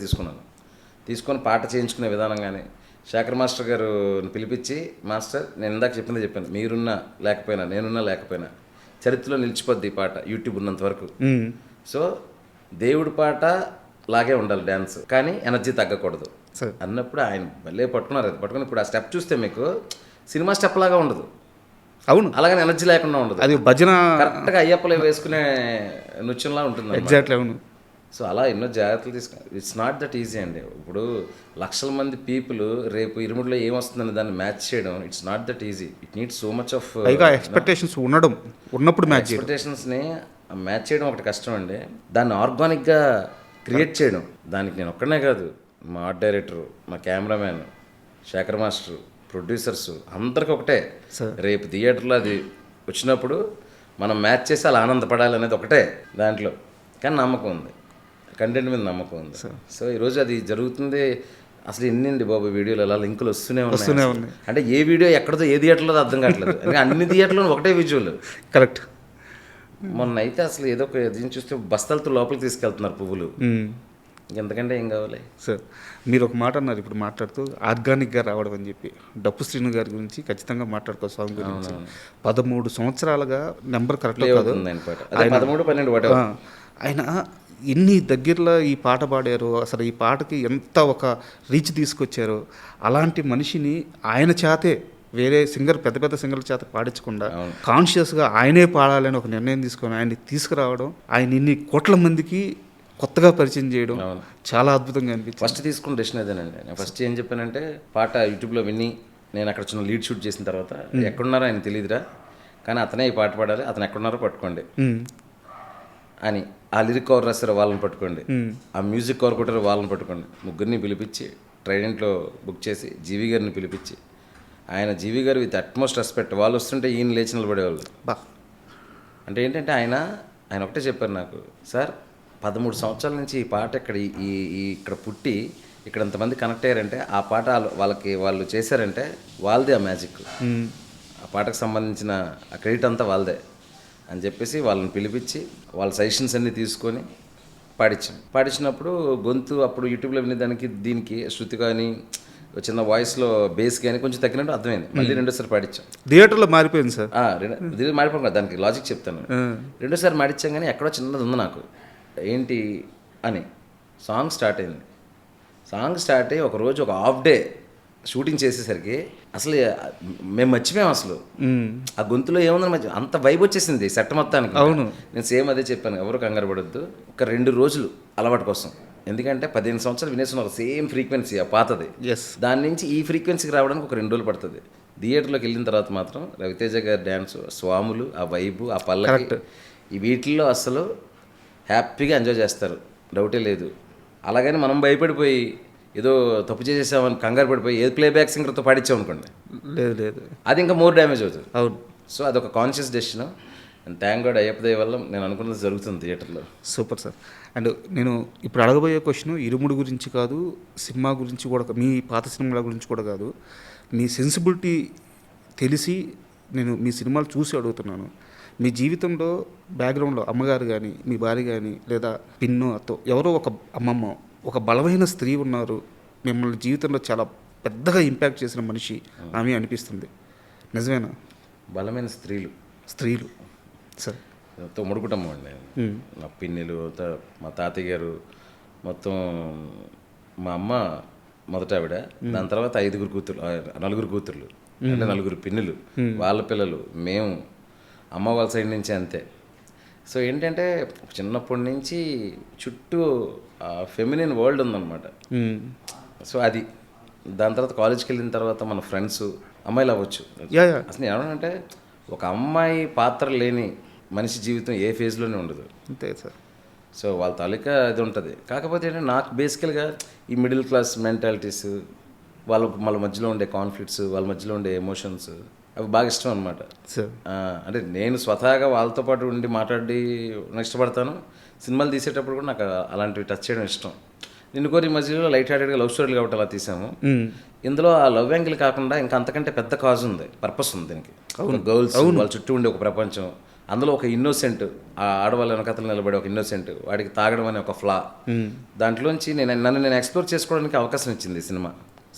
తీసుకొని పాట చేయించుకునే విధానం. కానీ శేఖర్ మాస్టర్ గారు పిలిపించి, మాస్టర్ నేను ఇందాక చెప్పాను, మీరున్నా లేకపోయినా నేనున్నా లేకపోయినా చరిత్రలో నిలిచిపోద్ది ఈ పాట యూట్యూబ్ ఉన్నంత వరకు. సో దేవుడి పాట లాగే ఉండాలి డ్యాన్స్, కానీ ఎనర్జీ తగ్గకూడదు అన్నప్పుడు ఆయన మళ్ళీ పట్టుకున్నారు. అది పట్టుకుని ఇప్పుడు ఆ స్టెప్ చూస్తే మీకు సినిమా స్టెప్ లాగా ఉండదు. అవును, అలాగని ఎనర్జీ లేకుండా ఉండదు. అది భజన కరెక్ట్గా అయ్యప్పలే వేసుకునే నృత్యంలా ఉంటుంది. ఎగ్జాక్ట్లీ. అవును. సో అలా ఎన్నో జాగ్రత్తలు తీసుకుని ఇట్స్ నాట్ దట్ ఈజీ అండి. ఇప్పుడు లక్షల మంది పీపుల్ రేపు ఇరుముడిలో ఏమొస్తుందని దాన్ని మ్యాచ్ చేయడం, it's not that easy. It needs so much of expectations ఉన్నప్పుడు ఎక్స్పెక్టేషన్స్ని మ్యాచ్ చేయడం ఒకటి కష్టం అండి. దాన్ని ఆర్గానిక్గా క్రియేట్ చేయడం, దానికి నేను ఒక్కడనే కాదు, మా ఆర్ట్ డైరెక్టర్, మా కెమెరామ్యాన్, శేఖర్ మాస్టర్, ప్రొడ్యూసర్స్ అందరికి ఒకటే, రేపు థియేటర్లో అది వచ్చినప్పుడు మనం మ్యాచ్ చేసి అలా ఆనందపడాలి అనేది ఒకటే దాంట్లో. కానీ నమ్మకం ఉంది, కంటెంట్ మీద నమ్మకం ఉంది. సో ఈరోజు అది జరుగుతుంది. అసలు ఎన్నండి బాబు వీడియోలు అలా లింకులు వస్తూనే ఉన్నాయి. అంటే ఏ వీడియో ఎక్కడదో ఏ థియేటర్లో అర్థం కావట్లేదు, అన్ని థియేటర్లో ఒకటే విజువల్. కరెక్ట్. మొన్న అయితే అసలు ఏదో ఒక దీన్ని చూస్తే బస్తాలతో లోపలికి తీసుకెళ్తున్నారు పువ్వులు. ఎంతకంటే ఏం కావాలి సార్? మీరు ఒక మాట అన్నారు ఇప్పుడు మాట్లాడుతూ, ఆర్గానిక్గా రావడం అని చెప్పి. డప్పు శ్రీను గారి గురించి ఖచ్చితంగా మాట్లాడుకో సాంగ్ గురించి. 13 సంవత్సరాలుగా నెంబర్ కరెక్ట్ కాదు, 13, 12 ఆయన ఎన్ని దగ్గరలో ఈ పాట పాడారు, అసలు ఈ పాటకి ఎంత ఒక రీచ్ తీసుకొచ్చారు. అలాంటి మనిషిని ఆయన చేతే, వేరే పెద్ద సింగర్ల చేత పాడించకుండా కాన్షియస్గా ఆయనే పాడాలని ఒక నిర్ణయం తీసుకొని ఆయన్ని తీసుకురావడం, ఆయన ఇన్ని కోట్ల మందికి కొత్తగా పరిచయం చేయడం అవును. చాలా అద్భుతంగా అనిపించింది. ఫస్ట్ తీసుకున్న డెసిషన్ అదేనండి. నేను ఫస్ట్ ఏం చెప్పానంటే పాట యూట్యూబ్లో విని నేను అక్కడ చిన్న లీడ్ షూట్ చేసిన తర్వాత ఎక్కడున్నారో ఆయన తెలియదురా, కానీ అతనే ఈ పాట పాడాలి, అతను ఎక్కడున్నారో పట్టుకోండి అని. ఆ లిరిక్ కవర్ రాస్తారో వాళ్ళని పట్టుకోండి, ఆ మ్యూజిక్ కవర్ కొట్టారో వాళ్ళని పట్టుకోండి. ముగ్గురిని పిలిపించి ట్రైడెంట్లో బుక్ చేసి జీవి గారిని పిలిపించి, ఆయన జీవి గారు విత్ అట్మోస్ట్ రెస్పెక్ట్, వాళ్ళు వస్తుంటే ఈయన లేచి నిలబడేవాళ్ళు. బా అంటే ఏంటంటే ఆయన ఒకటే చెప్పారు నాకు, సార్ 13 సంవత్సరాల నుంచి ఈ పాట ఇక్కడ ఇక్కడ పుట్టి ఇక్కడ ఇంతమంది కనెక్ట్ అయ్యారంటే ఆ పాట వాళ్ళు చేశారంటే వాళ్ళదే ఆ మ్యాజిక్, ఆ పాటకు సంబంధించిన ఆ క్రెడిట్ అంతా వాళ్ళదే అని చెప్పేసి వాళ్ళని పిలిపించి వాళ్ళ సజెషన్స్ అన్నీ తీసుకొని పాడించినప్పుడు గొంతు అప్పుడు యూట్యూబ్లో వినేదానికి దీనికి శృతి కానీ చిన్న వాయిస్లో బేస్ కానీ కొంచెం తగ్గినట్టు అర్థమైంది. మళ్ళీ రెండోసారి పాడించాం. థియేటర్లో మారిపోయింది సార్. మారిపోయి దానికి లాజిక్ చెప్తాను. రెండోసారి మాడించాం కానీ ఎక్కడో చిన్నది ఉంది నాకు ఏంటి అని. సాంగ్ స్టార్ట్ అయ్యి ఒకరోజు ఒక హాఫ్ డే షూటింగ్ చేసేసరికి అసలు మేము మర్చిపోయాం అసలు ఆ గొంతులో ఏముందని అంత వైబ్ వచ్చేసింది సెట్ మొత్తానికి. అవును, నేను సేమ్ అదే చెప్పాను, ఎవరు కంగారు పడొద్దు, ఒక 2 రోజులు అలవాటు కోసం. ఎందుకంటే 15 సంవత్సరాలు వినేస్తున్నారు సేమ్ ఫ్రీక్వెన్సీ ఆ పాతది, దాని నుంచి ఈ ఫ్రీక్వెన్సీకి రావడానికి ఒక 2 రోజులు పడుతుంది. థియేటర్లోకి వెళ్ళిన తర్వాత మాత్రం రవితేజ గారి డ్యాన్స్, స్వాములు, ఆ వైబు, ఆ పల్లకి, ఈ వీటిల్లో అసలు హ్యాపీగా ఎంజాయ్ చేస్తారు, డౌటే లేదు. అలాగని మనం భయపడిపోయి ఏదో తప్పు చేసేసామని కంగారు పడిపోయి ఏది ప్లేబ్యాక్ సింగర్తో పాడించాం అనుకోండి, లేదు అది ఇంకా మోర్ డ్యామేజ్ అవుతుంది. అవును. సో అదొక conscious decision. And thank God Ayyappa దయ వల్ల నేను అనుకున్నది జరుగుతుంది థియేటర్లో. Super sir. అండ్ నేను ఇప్పుడు అడగబోయే క్వశ్చన్ ఇరుముడి గురించి కాదు, సినిమా గురించి కూడా, మీ పాత సినిమాల గురించి కూడా కాదు, మీ సెన్సిబిలిటీ తెలిసి నేను మీ సినిమాలు చూసి అడుగుతున్నాను. మీ జీవితంలో బ్యాక్గ్రౌండ్లో అమ్మగారు కానీ, మీ భార్య కానీ, లేదా పిన్ను అత్తో ఎవరో ఒక అమ్మమ్మ, ఒక బలమైన స్త్రీ ఉన్నారు, మిమ్మల్ని జీవితంలో చాలా పెద్దగా ఇంపాక్ట్ చేసిన మనిషి ఆమె అనిపిస్తుంది. నిజమేనా? బలమైన స్త్రీలు సార్ ఉమ్మడి కుటుంబం అండి. మా పిన్నిలు, మా తాతయ్య గారు, మొత్తం మా అమ్మ మొదట ఆవిడ, దాని తర్వాత 4 కూతుర్లు, అంటే 4 పిన్నులు, వాళ్ళ పిల్లలు, మేము, అమ్మ వాళ్ళ సైడ్ నుంచి అంతే. సో ఏంటంటే చిన్నప్పటి నుంచి చుట్టూ ఫెమినిన్ వరల్డ్ ఉందన్నమాట. సో అది దాని తర్వాత కాలేజ్కి వెళ్ళిన తర్వాత మన ఫ్రెండ్స్ అమ్మాయిలు అవ్వచ్చు. అసలు ఏమనంటే ఒక అమ్మాయి పాత్ర లేని మనిషి జీవితం ఏ ఫేజ్లోనే ఉండదు, అంతే సార్. సో వాళ్ళ తాలూకా ఇది ఉంటుంది. కాకపోతే ఏంటంటే నాకు బేసికల్గా ఈ మిడిల్ క్లాస్ మెంటాలిటీస్, వాళ్ళ మధ్యలో ఉండే కాన్ఫ్లిక్ట్స్, వాళ్ళ మధ్యలో ఉండే ఎమోషన్స్, అవి బాగా ఇష్టం అనమాట. అంటే నేను స్వతహాగా వాళ్ళతో పాటు ఉండి మాట్లాడి ఇష్టపడతాను. సినిమాలు తీసేటప్పుడు కూడా నాకు అలాంటివి టచ్ చేయడం ఇష్టం. నిన్ను కోరి మధ్యలో లైట్ హార్టెడ్గా లవ్ స్టోరీలు కాబట్టి అలా తీసాము. ఇందులో ఆ లవ్ యాంగిల్ కాకుండా ఇంకా అంతకంటే పెద్ద కాజ్ ఉంది, పర్పస్ ఉంది దీనికి. గర్ల్స్, వాళ్ళ చుట్టూ ఉండే ఒక ప్రపంచం, అందులో ఒక ఇన్నోసెంట్, ఆ ఆడవాళ్ళ వెనకతలు నిలబడే ఒక ఇన్నోసెంట్, వాడికి తాగడం అనే ఒక ఫ్లా, దాంట్లోంచి నన్ను ఎక్స్ప్లోర్ చేసుకోవడానికి అవకాశం ఇచ్చింది ఈ సినిమా.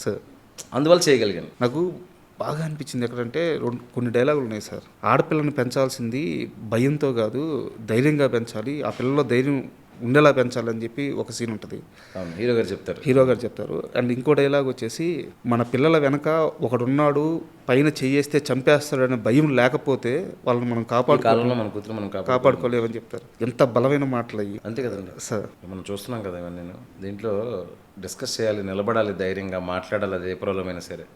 సార్ అందువల్ల చేయగలిగాను. నాకు బాగా అనిపించింది ఎక్కడంటే కొన్ని డైలాగులు ఉన్నాయి సార్. ఆడపిల్లని పెంచాల్సింది భయంతో కాదు, ధైర్యంగా పెంచాలి, ఆ పిల్లలో ధైర్యం ఉండేలా పెంచాలని చెప్పి ఒక సీన్ ఉంటుంది, హీరో గారు చెప్తారు. అండ్ ఇంకో డైలాగ్ వచ్చేసి, మన పిల్లల వెనక ఒకడున్నాడు, పైన చెయ్యేస్తే చంపేస్తాడనే భయం లేకపోతే వాళ్ళని మనం కాపాడుకోలేమని చెప్తారు. ఎంత బలమైన మాటలు అయ్యి. అంతే కదండి సార్. మనం చూస్తున్నాం కదా ఇవన్నీ. నేను దీంట్లో డిస్కస్ చేయాలి, నిలబడాలి, ధైర్యంగా మాట్లాడాలి, అది ఏ ప్రాబ్లం అయినా సరే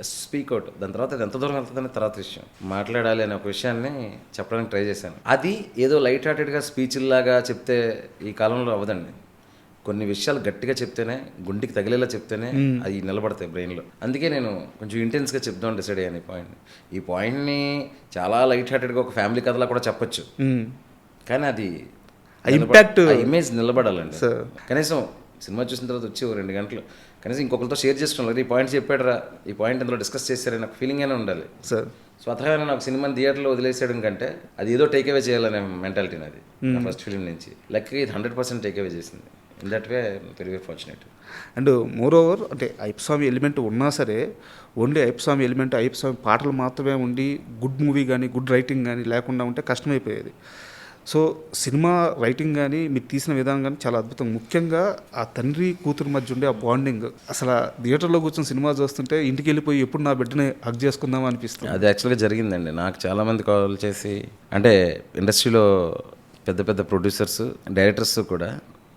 స్పీక్అవుట్. దాని తర్వాత అది ఎంత దూరం వెళ్తుందని తర్వాత విషయం, మాట్లాడాలి అనే ఒక విషయాన్ని చెప్పడానికి ట్రై చేశాను. అది ఏదో లైట్ హార్టెడ్గా స్పీచ్లాగా చెప్తే ఈ కాలంలో అవ్వదండి. కొన్ని విషయాలు గట్టిగా చెప్తేనే, గుండెకి తగిలేలా చెప్తేనే అవి నిలబడతాయి బ్రెయిన్లో. అందుకే నేను కొంచెం ఇంటెన్స్గా చెప్దామని డిసైడ్ అయ్యాను ఈ పాయింట్ని. చాలా లైట్ హార్టెడ్గా ఒక ఫ్యామిలీ కథలా కూడా చెప్పొచ్చు, కానీ అది ఇంపాక్ట్, ఇమేజ్ నిలబడాలండి. కనీసం సినిమా చూసిన తర్వాత వచ్చి 2 గంటలు కనీసం ఇంకొకరితో షేర్ చేసుకోవాలి, ఈ పాయింట్ చెప్పాడరా, ఈ పాయింట్ ఇందులో డిస్కస్ చేశారని నాకు ఫీలింగ్ అయినా ఉండాలి సార్. స్వతహాగా నాకు సినిమాని థియేటర్లో వదిలేసేయడం కంటే అది ఏదో టేక్ అవే చేయాలనే మెంటాలిటీ నాది నా ఫస్ట్ ఫిలిం నుంచి. లక్కీ ఇది 100% టేక్ అవే చేసింది. In that way very fortunate. And more over అంటే అయ్యప్ప స్వామి ఎలిమెంట్ ఉన్నా సరే, ఓన్లీ అయ్యప్ప స్వామి ఎలిమెంట్, అయ్యప్ప స్వామి పాటలు మాత్రమే ఉండి గుడ్ మూవీ కానీ గుడ్ రైటింగ్ కానీ లేకుండా ఉంటే కష్టమైపోయేది. సో సినిమా రైటింగ్ కానీ మీరు తీసిన విధానం కానీ చాలా అద్భుతం. ముఖ్యంగా ఆ తండ్రి కూతురు మధ్య ఉండే ఆ బాండింగ్, అసలు థియేటర్లో కూర్చొని సినిమా చూస్తుంటే ఇంటికి వెళ్ళిపోయి ఎప్పుడు నా బిడ్డని హగ్ చేసుకుందామా అనిపిస్తుంది. అది యాక్చువల్గా జరిగిందండి. నాకు చాలామంది కాల్ చేసి, అంటే ఇండస్ట్రీలో పెద్ద పెద్ద ప్రొడ్యూసర్స్, డైరెక్టర్స్ కూడా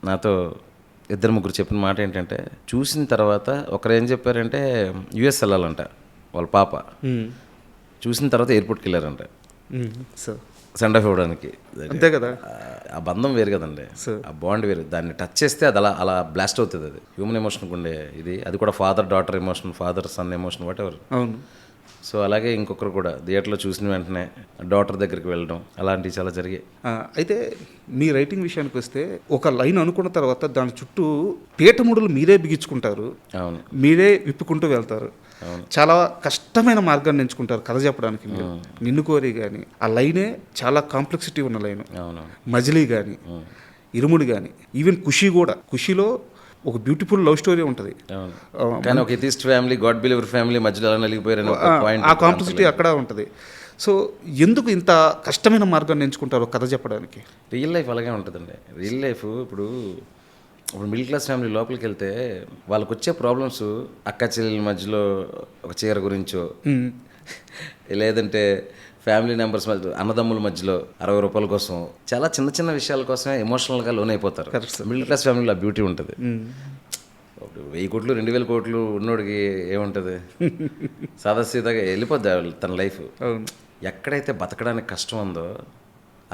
నాతో ఇద్దరు ముగ్గురు చెప్పిన మాట ఏంటంటే, చూసిన తర్వాత ఒకరు ఏం చెప్పారంటే యుఎస్ వెళ్ళాలంట వాళ్ళ పాప, చూసిన తర్వాత ఎయిర్పోర్ట్కి వెళ్ళారంట సార్ సెండ్ ఆఫ్ ఇవ్వడానికి. అంతే కదా, ఆ బంధం వేరు కదండి, ఆ బాండ్ వేరు. దాన్ని టచ్ చేస్తే అది అలా అలా బ్లాస్ట్ అవుతుంది. అది హ్యూమన్ ఎమోషన్కి ఉండే ఇది, అది కూడా father daughter emotion, father son emotion, what ever. అవును. సో అలాగే ఇంకొకరు కూడా థియేటర్లో చూసిన వెంటనే డాటర్ దగ్గరికి వెళ్ళడం, అలాంటివి చాలా జరిగాయి. అయితే మీ రైటింగ్ విషయానికి వస్తే ఒక లైన్ అనుకున్న తర్వాత దాని చుట్టూ పీఠముడులు మీరే బిగించుకుంటారు, అవును, మీరే విప్పుకుంటూ వెళ్తారు. చాలా కష్టమైన మార్గాన్ని ఎంచుకుంటారు కథ చెప్పడానికి. మీరు నిన్ను కోరి కానీ ఆ లైనే చాలా కాంప్లెక్సిటీ ఉన్న లైన్. అవును, మజిలీ కానీ, ఇరుముడి కానీ, ఈవెన్ ఖుషి కూడా. ఖుషిలో ఒక బ్యూటిఫుల్ లవ్ స్టోరీ ఉంటుంది. కానీ ఒక atheist family, God believer family మధ్యలో అలా నలిగిపోయారని ఆ కాంప్లెక్సిటీ అక్కడ ఉంటుంది. సో ఎందుకు ఇంత కష్టమైన మార్గాన్ని ఎంచుకుంటారు కథ చెప్పడానికి? రియల్ లైఫ్ అలాగే ఉంటుందండి. రియల్ లైఫ్ ఇప్పుడు మిడిల్ క్లాస్ ఫ్యామిలీ లోపలికి వెళ్తే వాళ్ళకి వచ్చే ప్రాబ్లమ్స్ అక్క చెల్లెల మధ్యలో ఒక చీర గురించో, లేదంటే ఫ్యామిలీ మెంబర్స్ మధ్య, అన్నదమ్ముల మధ్యలో 60 రూపాయల కోసం, చాలా చిన్న చిన్న విషయాల కోసమే ఎమోషనల్గా లోన్ అయిపోతారు. మిడిల్ క్లాస్ ఫ్యామిలీలో ఆ బ్యూటీ ఉంటుంది. 1000 కోట్లు 2000 కోట్లు ఉన్నోడికి ఏముంటుంది, సాదాసీదాగా వెళ్ళిపోద్ది తన లైఫ్. ఎక్కడైతే బతకడానికి కష్టం ఉందో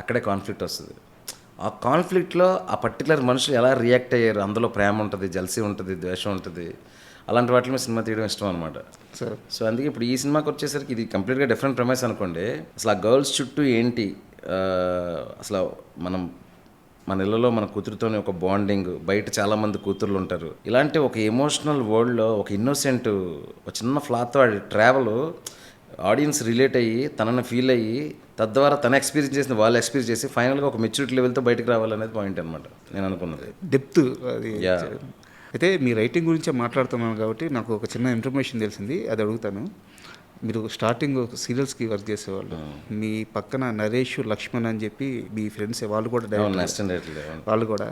అక్కడే కాన్ఫ్లిక్ట్ వస్తుంది. ఆ కాన్ఫ్లిక్ట్లో ఆ పర్టికులర్ మనుషులు ఎలా రియాక్ట్ అయ్యారు, అందులో ప్రేమ ఉంటుంది, జల్సీ ఉంటుంది, ద్వేషం ఉంటుంది. అలాంటి వాటి మీద సినిమా తీయడం ఇష్టం అనమాట. సో అందుకే ఇప్పుడు ఈ సినిమాకి వచ్చేసరికి ఇది కంప్లీట్గా డిఫరెంట్ ప్రెమైస్ అనుకోండి. అసలు ఆ గర్ల్స్ చుట్టూ ఏంటి, అసలు మన ఇళ్ళలో మన కూతురుతోనే ఒక బాండింగ్, బయట చాలామంది కూతుర్లు ఉంటారు. ఇలాంటి ఒక ఎమోషనల్ వరల్డ్లో ఒక ఇన్నోసెంట్ ఒక చిన్న ఫ్లాతో ట్రావెల్ ఆడియన్స్ రిలేట్ అయ్యి తనని ఫీల్ అయ్యి తద్వారా తన ఎక్స్పీరియన్స్ చేసిన వాళ్ళు ఎక్స్పీరియన్స్ చేసి ఫైనల్గా ఒక మెచ్యూరిటీ లెవెల్తో బయటకు రావాలనేది పాయింట్ అనమాట నేను అనుకున్నది. డెప్త్ అది. అయితే మీ రైటింగ్ గురించే మాట్లాడుతున్నాను కాబట్టి నాకు ఒక చిన్న ఇన్ఫర్మేషన్ తెలిసింది, అది అడుగుతాను. మీరు స్టార్టింగ్ సీరియల్స్కి వర్క్ చేసేవాళ్ళు, మీ పక్కన నరేష్, లక్ష్మణ్ అని చెప్పి మీ ఫ్రెండ్స్, వాళ్ళు కూడా వాళ్ళు కూడా.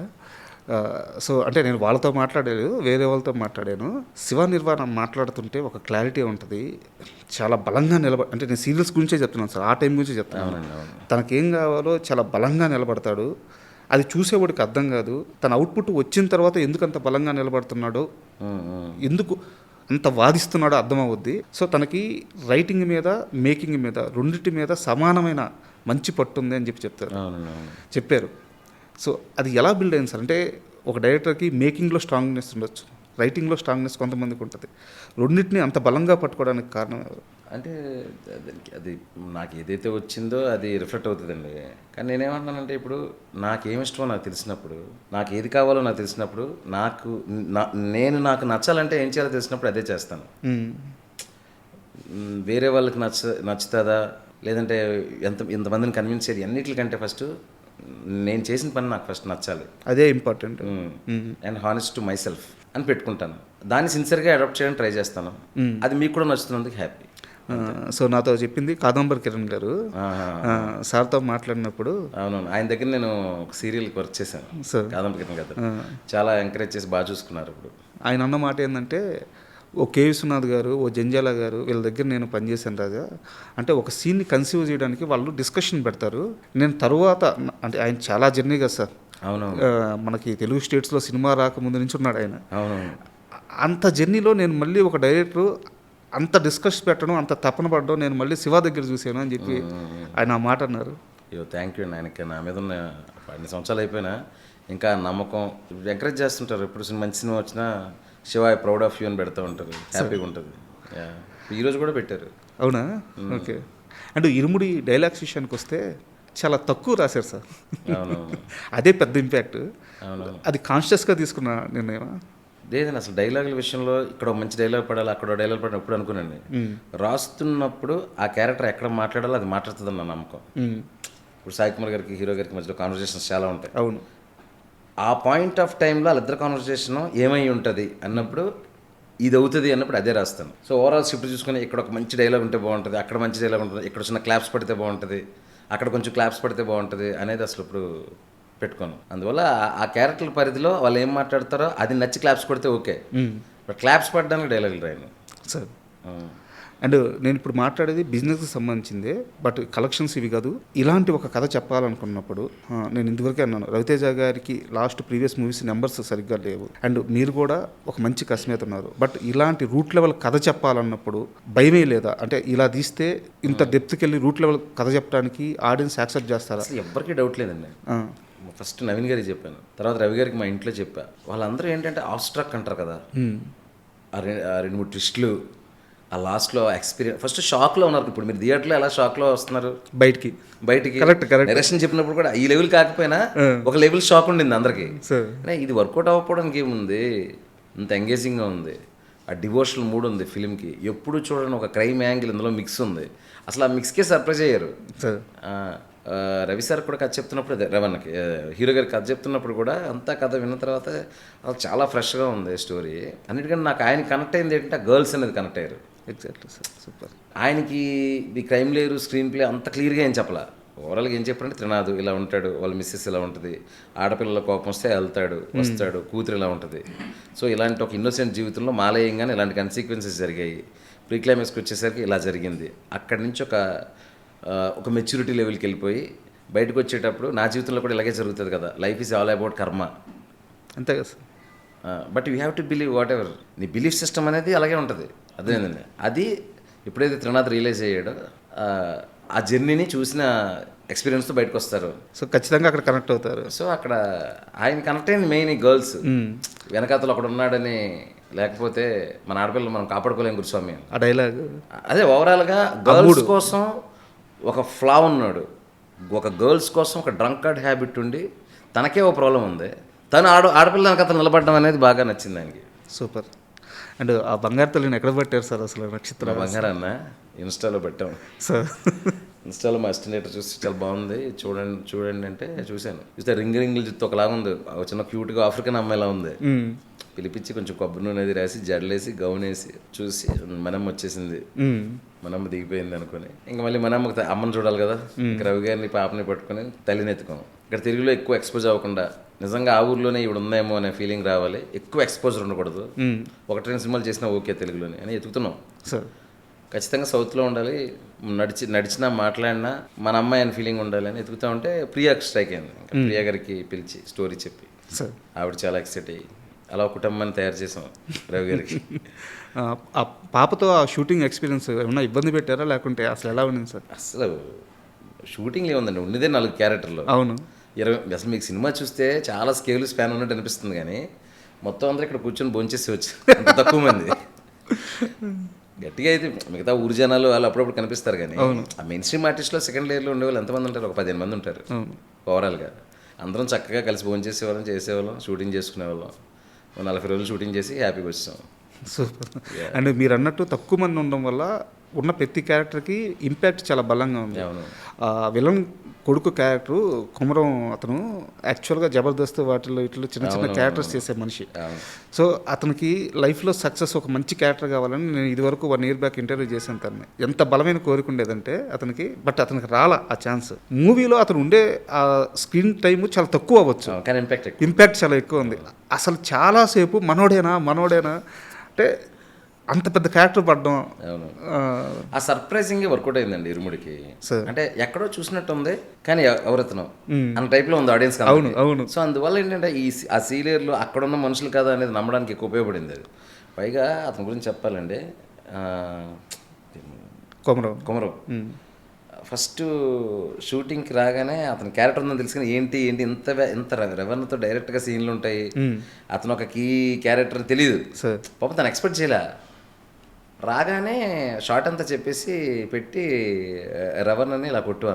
సో అంటే నేను వాళ్ళతో మాట్లాడలేదు, వేరే వాళ్ళతో మాట్లాడాను. శివ నిర్వాణ మాట్లాడుతుంటే ఒక క్లారిటీ ఉంటుంది, చాలా బలంగా అంటే నేను సీరియల్స్ గురించే చెప్తున్నాను సార్, ఆ టైం గురించే చెప్తున్నాను. తనకేం కావాలో చాలా బలంగా నిలబడతాడు. అది చూసేవాడికి అర్థం కాదు. తన అవుట్పుట్ వచ్చిన తర్వాత ఎందుకు అంత బలంగా నిలబడుతున్నాడో, ఎందుకు అంత వాదిస్తున్నాడో అర్థమవుద్ది. సో తనకి రైటింగ్ మీద, మేకింగ్ మీద, రెండింటి మీద సమానమైన మంచి పట్టుంది అని చెప్పారు. సో అది ఎలా బిల్డ్ అయింది సార్? అంటే ఒక డైరెక్టర్కి మేకింగ్లో స్ట్రాంగ్నెస్ ఉండొచ్చు, రైటింగ్లో స్ట్రాంగ్నెస్ కొంతమందికి ఉంటుంది. రెండింటిని అంత బలంగా పట్టుకోవడానికి కారణం ఎవరు? అంటే అది నాకు ఏదైతే వచ్చిందో అది రిఫ్లెక్ట్ అవుతుందండి. కానీ నేనేమంటున్నానంటే, ఇప్పుడు నాకేమిష్టమో నాకు తెలిసినప్పుడు, నాకు ఏది కావాలో నాకు తెలిసినప్పుడు, నాకు నచ్చాలంటే ఏం చేయాలో తెలిసినప్పుడు అదే చేస్తాను. వేరే వాళ్ళకి నచ్చుతుందా లేదంటే ఎంతమందిని కన్విన్స్ చేయాలి అన్నిటికంటే ఫస్ట్ నేను చేసిన పని నాకు ఫస్ట్ నచ్చాలి, అదే important. And honest to my self అని పెట్టుకుంటాను. దాన్ని సిన్సియర్గా అడాప్ట్ చేయడానికి ట్రై చేస్తాను. అది మీకు కూడా నచ్చుతున్నందుకు హ్యాపీ. సో నాతో చెప్పింది కాదంబరి కిరణ్ గారు, సార్తో మాట్లాడినప్పుడు. అవునవును, ఆయన దగ్గర నేను ఒక సీరియల్కి వర్క్ చేశాను, కాదంబరి కిరణ్ గారు. చాలా ఎంకరేజ్ చేసి బాగా చూసుకున్నారు. ఇప్పుడు ఆయన అన్న మాట ఏంటంటే, ఓ కే విశ్వనాథ్ గారు, ఓ జంజాల గారు, వీళ్ళ దగ్గర నేను పనిచేశాను రాజా. అంటే ఒక సీన్ని కన్సీవ్ చేయడానికి వాళ్ళు డిస్కషన్ పెడతారు. నేను తరువాత, అంటే ఆయన చాలా జర్నీ కదా సార్. అవును, మనకి తెలుగు స్టేట్స్లో సినిమా రాకముందు నుంచి ఉన్నాడు ఆయన. అవునవును, అంత జర్నీలో నేను మళ్ళీ ఒక డైరెక్టర్ అంత డిస్కస్ పెట్టడం, అంత తపన పడడం నేను మళ్ళీ శివ దగ్గర చూశాను అని చెప్పి ఆయన ఆ మాట అన్నారు. అయ్యో థ్యాంక్ యూ అండి. ఆయనకి నా మీద ఉన్న 10 సంవత్సరాలు అయిపోయినా ఇంకా నమ్మకం, ఎంకరేజ్ చేస్తుంటారు. ఎప్పుడు మంచి సినిమా వచ్చినా Shiva I proud of you అని పెడతా ఉంటారు, హ్యాపీగా ఉంటుంది. ఈరోజు కూడా పెట్టారు. అవునా? ఓకే. అంటే ఇరుముడి డైలాగ్స్ విషయానికి వస్తే చాలా తక్కువ రాశారు సార్. అదే పెద్ద ఇంపాక్ట్. అది కాన్షియస్గా తీసుకున్న నిర్ణయం లేదండి. అసలు డైలాగుల విషయంలో ఇక్కడ మంచి డైలాగ్ పడాలి, అక్కడ డైలాగ్ పడాలి ఎప్పుడు అనుకున్నాండి. రాస్తున్నప్పుడు ఆ క్యారెక్టర్ ఎక్కడ మాట్లాడాలో అది మాట్లాడుతుందని నా నమ్మకం. ఇప్పుడు సాయి కుమార్ గారికి, హీరో గారికి మధ్యలో కాన్వర్జేషన్స్ చాలా ఉంటాయి. అవును, ఆ పాయింట్ ఆఫ్ టైంలో వాళ్ళిద్దరు కాన్వర్జేషన్ ఏమై ఉంటుంది అన్నప్పుడు ఇది అవుతుంది అన్నప్పుడు అదే రాస్తాను. సో ఓవరాల్ స్క్రిప్ట్ చూసుకొని ఇక్కడ ఒక మంచి డైలాగ్ ఉంటే బాగుంటుంది, అక్కడ మంచి డైలాగ్ ఉంటుంది, ఇక్కడ చిన్న క్లాప్స్ పడితే బాగుంటుంది, అక్కడ కొంచెం క్లాప్స్ పడితే బాగుంటుంది అనేది అసలు ఇప్పుడు పెట్టుకోను. అందువల్ల ఆ క్యారెక్టర్ పరిధిలో వాళ్ళు ఏం మాట్లాడతారో అది నచ్చి క్లాప్స్ కొడితే ఓకే, బట్ క్లాప్స్ పడడానికి డైలాగులు రాయను సార్. అండ్ నేను ఇప్పుడు మాట్లాడేది బిజినెస్కి సంబంధించిందే, బట్ కలెక్షన్స్ ఇవి కాదు. ఇలాంటి ఒక కథ చెప్పాలనుకున్నప్పుడు నేను ఇంతవరకే అన్నాను, రవితేజ గారికి లాస్ట్ ప్రీవియస్ మూవీస్ నెంబర్స్ సరిగ్గా లేవు, అండ్ మీరు కూడా ఒక మంచి కస్మేత ఉన్నారు. బట్ ఇలాంటి రూట్ లెవెల్ కథ చెప్పాలన్నప్పుడు భయమే లేదా? అంటే ఇలా తీస్తే ఇంత డెప్త్కి వెళ్ళి రూట్ లెవెల్ కథ చెప్పడానికి ఆడియన్స్ యాక్సెప్ట్ చేస్తారా? అసలు ఎవ్వరికీ డౌట్ లేదండి. ఫస్ట్ నవీన్ గారికి చెప్పాను, తర్వాత రవి గారికి మా ఇంట్లో చెప్పా. వాళ్ళందరూ ఏంటంటే ఆబ్స్ట్రాక్ట్ అంటారు కదా, ఆ రెండు మూడు ట్విస్టులు, ఆ లాస్ట్లో ఎక్స్పీరియన్స్, ఫస్ట్ షాక్లో ఉన్నారు. ఇప్పుడు మీరు థియేటర్లో ఎలా షాక్లో వస్తున్నారు బయటికి కరెక్ట్ డైరెక్షన్ చెప్పినప్పుడు కూడా ఈ లెవెల్ కాకపోయినా ఒక లెవెల్ షాక్ ఉండింది అందరికి. ఇది వర్కౌట్ అవ్వకపోవడానికి ఏముంది, ఇంత ఎంగేజింగ్గా ఉంది, ఆ డివోషనల్ మూడ్ ఉంది ఫిలింకి. ఎప్పుడు చూడండి ఒక క్రైమ్ యాంగిల్ ఇందులో మిక్స్ ఉంది. అసలు ఆ మిక్స్కే సర్ప్రైజ్ అయ్యారు. రవి సార్ కూడా కథ చెప్తున్నప్పుడు, రవణకి హీరో గారికి కథ చెప్తున్నప్పుడు కూడా అంతా కథ విన్న తర్వాత అది చాలా ఫ్రెష్గా ఉంది స్టోరీ. అన్నిటికంటే నాకు ఆయన కనెక్ట్ అయింది ఏంటంటే గర్ల్స్ అనేది కనెక్ట్ అయ్యారు. Exactly sir, super. ఆయనకి ఈ క్రైమ్ లేరు, స్క్రీన్ ప్లే అంత క్లియర్గా ఏం చెప్పాల. ఓవరాల్గా ఏం చెప్పారంటే త్రినాథ్ ఇలా ఉంటాడు, వాళ్ళ మిస్సెస్ ఇలా ఉంటుంది, ఆడపిల్లల కోపం వస్తే వెళ్తాడు వస్తాడు, కూతురు ఇలా ఉంటుంది. సో ఇలాంటి ఒక ఇన్నోసెంట్ జీవితంలో మాలేయంగానే ఇలాంటి కన్సిక్వెన్సెస్ జరిగాయి. ప్రీ క్లైమాక్స్కి వచ్చేసరికి ఇలా జరిగింది. అక్కడి నుంచి ఒక మెచ్యూరిటీ లెవెల్కి వెళ్ళిపోయి బయటకు వచ్చేటప్పుడు నా జీవితంలో కూడా ఇలాగే జరుగుతుంది కదా, లైఫ్ ఈజ్ ఆల్ అబౌట్ కర్మ, అంతే కదా sir. But you have to believe what ever. నీ బిలీఫ్ సిస్టమ్ అనేది అలాగే ఉంటుంది. అదేనండి, అది ఎప్పుడైతే త్రినాథ్ రియలైజ్ అయ్యాడో ఆ జర్నీని చూసిన ఎక్స్పీరియన్స్తో బయటకు వస్తారు. సో ఖచ్చితంగా అక్కడ కనెక్ట్ అవుతారు. సో అక్కడ ఆయన కనెక్ట్ అయింది మెయిన్ ఈ గర్ల్స్. వెనకాతలు అక్కడ ఉన్నాడని, లేకపోతే మన ఆడపిల్లలు మనం కాపాడుకోలేం గురుస్వామి. ఆ డైలాగ్ అదే ఓవరాల్గా గర్ల్స్ కోసం ఒక ఫ్లా ఉన్నాడు, ఒక గర్ల్స్ కోసం ఒక డ్రంకర్డ్ హ్యాబిట్ ఉండి తనకే ఒక ప్రాబ్లం ఉంది, తను ఆడపిల్ల వెనకాతలు నిలబడడం అనేది బాగా నచ్చింది ఆయనకి. సూపర్. అండ్ ఆ బంగారు తల్లిని ఎక్కడ పెట్టారు సార్ అసలు? నక్షత్ర బంగారన్న ఇన్స్టాలో పెట్టాం సార్. ఇన్స్టాలో మా అసిస్టెంట్ చూసి చాలా బాగుంది చూడండి అంటే చూశాను. చూస్తే రింగ్ జుత్తు ఒకలాగా ఉంది, ఒక చిన్న క్యూట్గా ఆఫ్రికన్ అమ్మాయిలా ఉంది. పిలిపించి కొంచెం కొబ్బరి నూనె అది రాసి జడలేసి గౌన్ వేసి చూసి మనమ్మ వచ్చేసింది, మనమ్మ దిగిపోయింది అనుకుని ఇంకా మళ్ళీ మనమ్మ అమ్మని చూడాలి కదా, ఇంకా రవి గారిని పాపని పట్టుకుని తల్లిని ఎత్తుకోం. ఇక్కడ తెలుగులో ఎక్కువ ఎక్స్పోజ్ అవ్వకుండా నిజంగా ఆ ఊర్లోనే ఇవి ఉందేమో అనే ఫీలింగ్ రావాలి, ఎక్కువ ఎక్స్పోజర్ ఉండకూడదు. ఒకటి రెండు సినిమాలు చేసినా ఓకే తెలుగులోనే అని ఎత్తుకుతున్నాం సార్. ఖచ్చితంగా సౌత్లో ఉండాలి, నడిచినా మాట్లాడినా మన అమ్మాయి అని ఫీలింగ్ ఉండాలి అని ఎత్తుకుతా ఉంటే ప్రియాకి స్ట్రైక్ అయింది. ప్రియా గారికి పిలిచి స్టోరీ చెప్పి ఆవిడ చాలా ఎక్సైట్ అయ్యి అలా కుటుంబాన్ని తయారు చేసాం రవి గారికి. ఆ పాపతో ఆ షూటింగ్ ఎక్స్పీరియన్స్ ఏమన్నా ఇబ్బంది పెట్టారా లేకుంటే అసలు ఎలా ఉంది సార్? అసలు షూటింగ్ ఏముందండి, ఉన్నదే 4 క్యారెక్టర్లు. అవును, 20 అసలు మీకు సినిమా చూస్తే చాలా స్కేల్ స్పాన్ ఉన్నట్టు అనిపిస్తుంది, కానీ మొత్తం అందరూ ఇక్కడ కూర్చొని భోంచేసి వచ్చి అంత తక్కువ మంది. గట్టిగా అయితే మిగతా ఊరు జనాలు వాళ్ళు అప్పుడప్పుడు కనిపిస్తారు, కానీ ఆ మెయిన్ స్ట్రీమ్ ఆర్టిస్ట్లో సెకండ్ లేయర్లో ఉండేవాళ్ళు ఎంతమంది ఉంటారు? ఒక 15 మంది ఉంటారు ఓవరాల్గా. అందరం చక్కగా కలిసి భోంచేసేవాళ్ళం, చేసేవాళ్ళం, షూటింగ్ చేసుకునేవాళ్ళం. 40 రోజులు షూటింగ్ చేసి హ్యాపీగా వచ్చాం. సూపర్. అండ్ మీరు అన్నట్టు తక్కువ మంది ఉండడం వల్ల ఉన్న ప్రతి క్యారెక్టర్కి ఇంపాక్ట్ చాలా బలంగా ఉంది. విలన్ కొడుకు క్యారెక్టరు కుమరం, అతను యాక్చువల్గా జబర్దస్త్ వాటిలో ఇట్లా చిన్న చిన్న క్యారెక్టర్స్ చేసే మనిషి. సో అతనికి లైఫ్లో సక్సెస్ ఒక మంచి క్యారెక్టర్ కావాలని నేను ఇదివరకు 1 year బ్యాక్ ఇంటర్వ్యూ చేశాను తనని. ఎంత బలమైన కోరిక ఉండేదంటే అతనికి, బట్ అతనికి రాలా ఆ ఛాన్స్. మూవీలో అతను ఉండే ఆ స్క్రీన్ టైం చాలా తక్కువ అవ్వచ్చు, కానీ ఇంపాక్ట్ చాలా ఎక్కువ ఉంది. అసలు చాలాసేపు మనోడేనా అంటే అంత పెద్ద క్యారెక్టర్ పడడం, ఆ సర్ప్రైజింగ్ వర్కౌట్ అయిందండి ఇరుముడికి. అంటే ఎక్కడో చూసినట్టు ఉంది కానీ ఎవరెత్తనం అన్న టైప్లో ఉంది ఆడియన్స్. అవును. సో అందువల్ల ఏంటంటే ఆ సీనియర్లు అక్కడ ఉన్న మనుషులు కదా అనేది నమ్మడానికి ఎక్కువ ఉపయోగపడింది అది. పైగా అతని గురించి చెప్పాలండి, కుమరం ఫస్ట్ షూటింగ్కి రాగానే అతని క్యారెక్టర్ ఉందని తెలుసుకుని ఏంటి ఇంత రెవెన్యూతో డైరెక్ట్గా సీన్లు ఉంటాయి, అతను ఒక కీ క్యారెక్టర్ తెలియదు పాపం, తను ఎక్స్పెక్ట్ చేయలే. రాగానే షార్ట్ అంతా చెప్పేసి పెట్టి రవణ్ అని ఇలా కొట్టు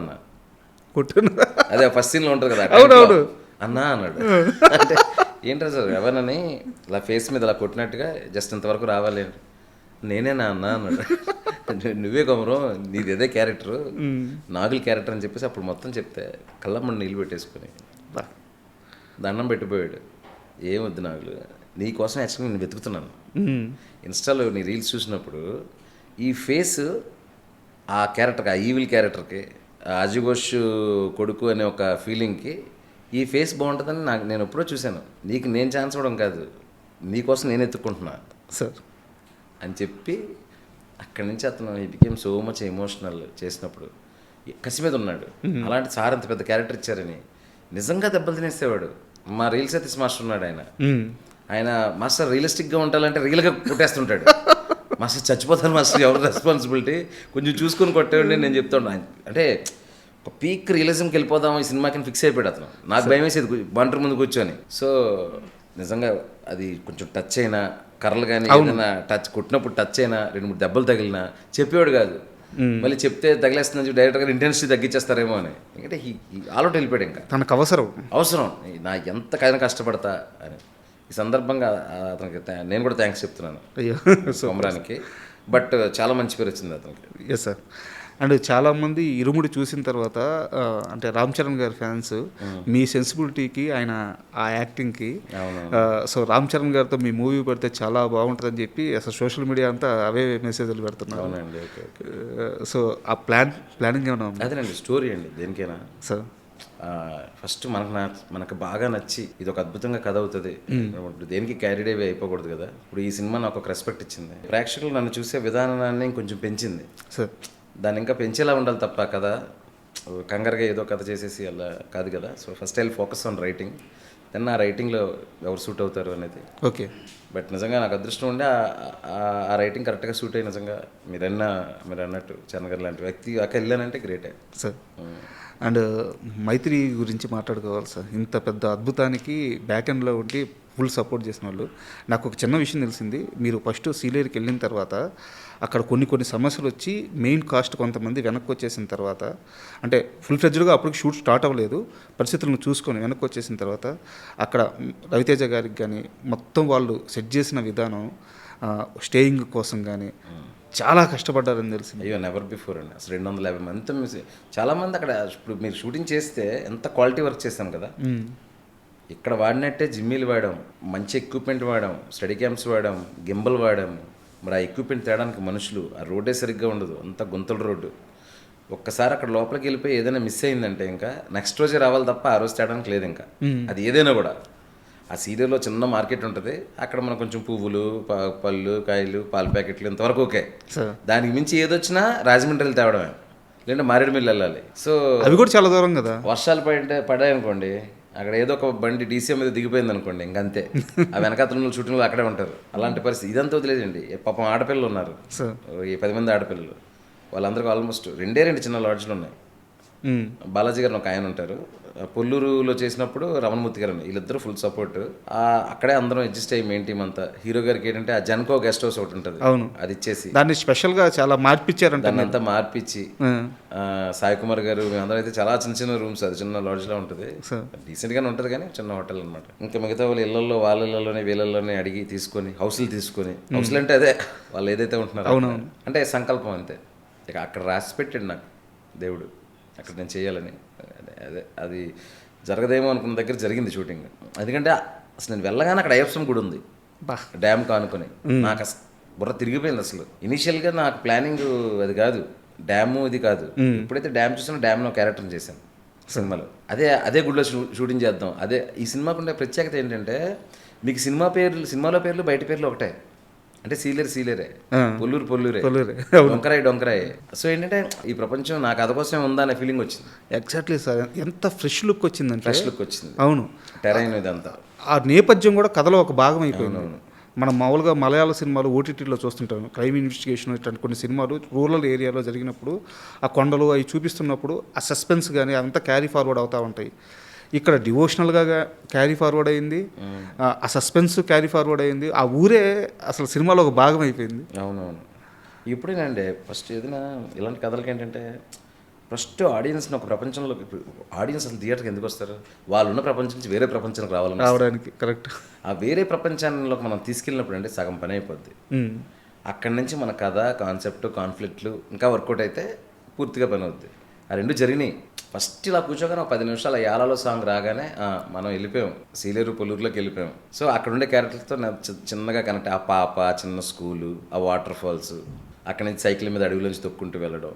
అదే ఫస్ట్ సీన్లో ఉంటుంది కదా అన్నా అన్నాడు. అంటే ఏంటో సార్ రవణ్ అని ఇలా ఫేస్ మీద ఇలా కొట్టినట్టుగా జస్ట్ ఇంతవరకు రావాలి, నేనేనా అన్నా అన్నాడు. నువ్వే కొమరం, నీది అదే క్యారెక్టర్, నాగుల్ క్యారెక్టర్ అని చెప్పేసి అప్పుడు మొత్తం చెప్తే కళ్ళమ్మని నీళ్ళు పెట్టేసుకుని దండం పెట్టిపోయాడు. ఏమొద్దు నాగులు, నీకోసం యాక్చువల్గా నేను వెతుకుతున్నాను. ఇన్స్టాలో నీ రీల్స్ చూసినప్పుడు ఈ ఫేస్ ఆ క్యారెక్టర్కి, ఆ ఈవిల్ క్యారెక్టర్కి, అజుఘోష్ కొడుకు అనే ఒక ఫీలింగ్కి ఈ ఫేస్ బాగుంటుందని నేను ఎప్పుడో చూశాను. నీకు నేను ఛాన్స్ ఇవ్వడం కాదు, నీకోసం నేను ఎత్తుక్కుంటున్నా సార్ అని చెప్పి అక్కడి నుంచి అతను he became so much emotional చేసినప్పుడు కసి మీద ఉన్నాడు. అలాంటి సార్ అంత పెద్ద క్యారెక్టర్ ఇచ్చారని నిజంగా దెబ్బలు తినేసేవాడు. మా రీల్ సతీష్ మాస్టర్ ఉన్నాడు, ఆయన మాస్టర్ రియలిస్టిక్గా ఉండాలంటే రియల్గా కొట్టేస్తుంటాడు. మాస్టర్ చచ్చిపోతాను మాస్టర్, ఎవరు రెస్పాన్సిబిలిటీ, కొంచెం చూసుకొని కొట్టేవాడి నేను చెప్తాను. అంటే ఒక పీక్ రియలిజంకి వెళ్ళిపోదాం ఈ సినిమాకి ఫిక్స్ అయిపోయాడు అతను. నాకు భయం వేసేది బాంటర్ ముందు కూర్చొని. సో నిజంగా అది కొంచెం టచ్ అయినా, కర్రలు కానీ ఏదైనా టచ్ కొట్టినప్పుడు టచ్ అయినా, 2-3 దెబ్బలు తగిలినా చెప్పేవాడు కాదు. మళ్ళీ చెప్తే తగిలేస్తుందని డైరెక్టర్ గారు ఇంటెన్సిటీ తగ్గించేస్తారేమో అని. ఎందుకంటే ఆలోట్ వెళ్ళిపోయాడు. ఇంకా తనకు అవసరం నా ఎంతకైనా కష్టపడతా అని. ఈ సందర్భంగా అతనికి నేను కూడా థ్యాంక్స్ చెప్తున్నాను కొమరానికి. బట్ చాలా మంచి పేరు వచ్చింది అతనికి. Yes sir. అండ్ చాలామంది ఇరుముడి చూసిన తర్వాత అంటే రామ్ చరణ్ గారి ఫ్యాన్స్ మీ సెన్సిబిలిటీకి, ఆయన ఆ యాక్టింగ్కి, సో రామ్ చరణ్ గారితో మీ మూవీ పెడితే చాలా బాగుంటుందని చెప్పి అసలు సోషల్ మీడియా అంతా అవే మెసేజ్లు పెడుతున్నారు. సో ఆ ప్లానింగ్ ఏమైనా ఉంది? అదేనండి స్టోరీ అండి దేనికైనా సార్. ఫస్ట్ మనకు బాగా నచ్చి ఇది ఒక అద్భుతంగా కథ అవుతుంది, దేనికి క్యారీడ్ అవి అయిపోకూడదు కదా. ఇప్పుడు ఈ సినిమా నాకు ఒక రెస్పెక్ట్ ఇచ్చింది, ప్రేక్షకులు నన్ను చూసే విధానాన్ని ఇంకొంచెం పెంచింది సార్. దాన్ని ఇంకా పెంచేలా ఉండాలి తప్ప కదా కంగారుగా ఏదో కథ చేసేసి అలా కాదు కదా. So first I focus on writing, then ఆ రైటింగ్లో ఎవరు సూట్ అవుతారు అనేది. ఓకే. బట్ నిజంగా నాకు అదృష్టం ఉండే ఆ రైటింగ్ కరెక్ట్గా సూట్ అయ్యి నిజంగా మీరు అన్నట్టు చరణ్ గారు లాంటి వ్యక్తి అక్కడ వెళ్ళానంటే గ్రేటే సార్. అండ్ మైత్రి గురించి మాట్లాడుకోవాలి సార్. ఇంత పెద్ద అద్భుతానికి బ్యాక్ ఎండ్లో ఉండి ఫుల్ సపోర్ట్ చేసిన వాళ్ళు. నాకు ఒక చిన్న విషయం తెలిసింది, మీరు ఫస్ట్ సీలేరుకి వెళ్ళిన తర్వాత అక్కడ కొన్ని సమస్యలు వచ్చి మెయిన్ కాస్ట్ కొంతమంది వెనక్కి వచ్చేసిన తర్వాత, అంటే ఫుల్ ఫ్లెడ్జ్డ్గా అప్పటికి షూట్ స్టార్ట్ అవ్వలేదు, పరిస్థితులను చూసుకొని వెనక్కి వచ్చేసిన తర్వాత అక్కడ రవితేజ గారికి కానీ మొత్తం వాళ్ళు సెట్ చేసిన విధానం, స్టేయింగ్ కోసం కానీ చాలా కష్టపడ్డారని తెలిసింది. అయ్యో నెవర్ బిఫోర్ అండి. అసలు 250 మంది చాలామంది అక్కడ. ఇప్పుడు మీరు షూటింగ్ చేస్తే ఎంత క్వాలిటీ వర్క్ చేస్తాం కదా, ఇక్కడ వాడినట్టే జిమ్మీలు వాడాం, మంచి ఎక్విప్మెంట్ వాడాం, స్టడీ క్యాంప్స్ వాడాం, గింబల్ వాడాము. మరి ఆ ఎక్విప్మెంట్ తేడానికి మనుషులు, ఆ రోడ్డే సరిగ్గా ఉండదు, అంత గుంతల రోడ్డు. ఒక్కసారి అక్కడ లోపలికి వెళ్ళిపోయి ఏదైనా మిస్ అయిందంటే ఇంకా నెక్స్ట్ రోజే రావాలి తప్ప ఆ రోజు తేడానికి లేదు ఇంకా. అది ఏదైనా కూడా ఆ సీరియల్లో చిన్న మార్కెట్ ఉంటుంది, అక్కడ మనం కొంచెం పువ్వులు, పళ్ళు, కాయలు, పాల ప్యాకెట్లు ఇంతవరకు ఓకే. దానికి మించి ఏదొచ్చినా రాజమండ్రి తేవడమే, లేదంటే మారేడుమిల్లి వెళ్ళాలి. సో అవి కూడా చాలా దూరం కదా. వర్షాలు పడాయి అనుకోండి, అక్కడ ఏదో ఒక బండి డీసీఎం మీద దిగిపోయింది అనుకోండి, ఇంకంతే. ఆ వెనకాతల షూటింగ్లో అక్కడే ఉంటారు. అలాంటి పరిస్థితి. ఇదంతా వదిలేదండి. పాపం ఆడపిల్లలు ఉన్నారు, ఈ 10 మంది ఆడపిల్లలు. వాళ్ళందరికీ ఆల్మోస్ట్ 2 చిన్న లాడ్జ్లు ఉన్నాయి. బాలాజీ గారు ఒక ఆయన ఉంటారు, పొల్లూరులో చేసినప్పుడు రమణమూర్తి గారు, వీళ్ళిద్దరూ ఫుల్ సపోర్ట్. అక్కడే అందరం అడ్జస్ట్ అయ్యి మెయిన్ టీం అంతా. హీరో గారికి ఏంటంటే ఆ జన్కో గెస్ట్ హౌస్ ఒకటి ఉంటుంది, అది ఇచ్చేసి దాన్ని స్పెషల్గా చాలా మార్పిచ్చారు. దాన్ని అంతా మార్పిచ్చి సాయి కుమార్ గారు మేమందరం అయితే చాలా చిన్న రూమ్స్, అది చిన్న లాడ్జ్లో ఉంటుంది, డీసెంట్గానే ఉంటుంది కానీ చిన్న హోటల్ అనమాట. ఇంకా మిగతా వాళ్ళ ఇళ్లలో వాళ్ళ ఇళ్లలోనే వీళ్ళల్లోనే అడిగి తీసుకొని హౌస్లు హౌస్లు అంటే అదే వాళ్ళు ఏదైతే ఉంటున్నారో అంటే సంకల్పం అంతే. ఇక అక్కడ రాసి పెట్టాడు నాకు దేవుడు, అక్కడ నేను చేయాలని. అదే అది జరగదేమో అనుకున్న దగ్గర జరిగింది షూటింగ్. ఎందుకంటే అసలు నేను వెళ్ళగానే అక్కడ ఐఎఫ్ఎం గుడి ఉంది డ్యామ్ కానుకొని. నాకు అసలు బుర్ర తిరిగిపోయింది. అసలు ఇనీషియల్గా నాకు ప్లానింగ్ అది కాదు, డ్యాము ఇది కాదు. ఎప్పుడైతే డ్యామ్ చూసానో డ్యామ్లో క్యారెక్టర్ చేశాను సినిమాలో. అదే గుడిలో షూటింగ్ చేద్దాం. అదే ఈ సినిమాకు ఉండే ప్రత్యేకత ఏంటంటే మీకు సినిమాలో పేర్లు బయట పేర్లు ఒకటే, అంటే సీలేరే, పొల్లూరే, డొంకరాయ్. సో ఏంటంటే ఈ ప్రపంచం నా కథ కోసం ఉందా అనే ఫీలింగ్ వచ్చింది. Exactly sir. ఎంత ఫ్రెష్ లుక్ వచ్చిందంటే. ఫ్రెష్ లుక్ వచ్చింది. అవును. టెరైన్ ఇదంతా, ఆ నేపథ్యం కూడా కథలో ఒక భాగం అయిపోయింది. మనం మామూలుగా మలయాళ సినిమాలు ఓటీటీలో చూస్తుంటాం, క్రైమ్ ఇన్వెస్టిగేషన్ ఇట్లాంటి కొన్ని సినిమాలు రూరల్ ఏరియాలో జరిగినప్పుడు ఆ కొండలు అవి చూపిస్తున్నప్పుడు ఆ సస్పెన్స్ కానీ అంతా క్యారీ ఫార్వర్డ్ అవుతూ ఉంటాయి. ఇక్కడ డివోషనల్గా క్యారీ ఫార్వర్డ్ అయింది, ఆ సస్పెన్స్ క్యారీ ఫార్వర్డ్ అయింది, ఆ ఊరే అసలు సినిమాలో ఒక భాగం అయిపోయింది. అవునవును. ఇప్పుడేనండి ఫస్ట్ ఏదైనా ఇలాంటి కథలకి ఏంటంటే ఫస్ట్ ఆడియన్స్ని ఒక ప్రపంచంలో, ఆడియన్స్ అసలు థియేటర్కి ఎందుకు వస్తారు? వాళ్ళు ఉన్న ప్రపంచం నుంచి వేరే ప్రపంచానికి రావడానికి. కరెక్ట్. ఆ వేరే ప్రపంచానికి మనం తీసుకెళ్ళినప్పుడు అంటే సగం పని అయిపోద్ది. అక్కడి నుంచి మన కథ, కాన్సెప్ట్, కాన్ఫ్లిక్ట్లు ఇంకా వర్కౌట్ అయితే పూర్తిగా పని అవుద్ది. ఆ రెండు జరిగినాయి. ఫస్ట్ ఇలా కూర్చోగానే 10 నిమిషాలు యాలలో సాంగ్ రాగానే మనం వెళ్ళిపోయాం, సీలేరు పొల్లూరులోకి వెళ్ళిపోయాం. సో అక్కడ ఉండే క్యారెక్టర్తో చిన్నగా కనెక్ట్. ఆ పాప, చిన్న స్కూలు, ఆ వాటర్ ఫాల్స్, అక్కడి నుంచి సైకిల్ మీద అడవిలోంచి తొక్కుంటూ వెళ్ళడం.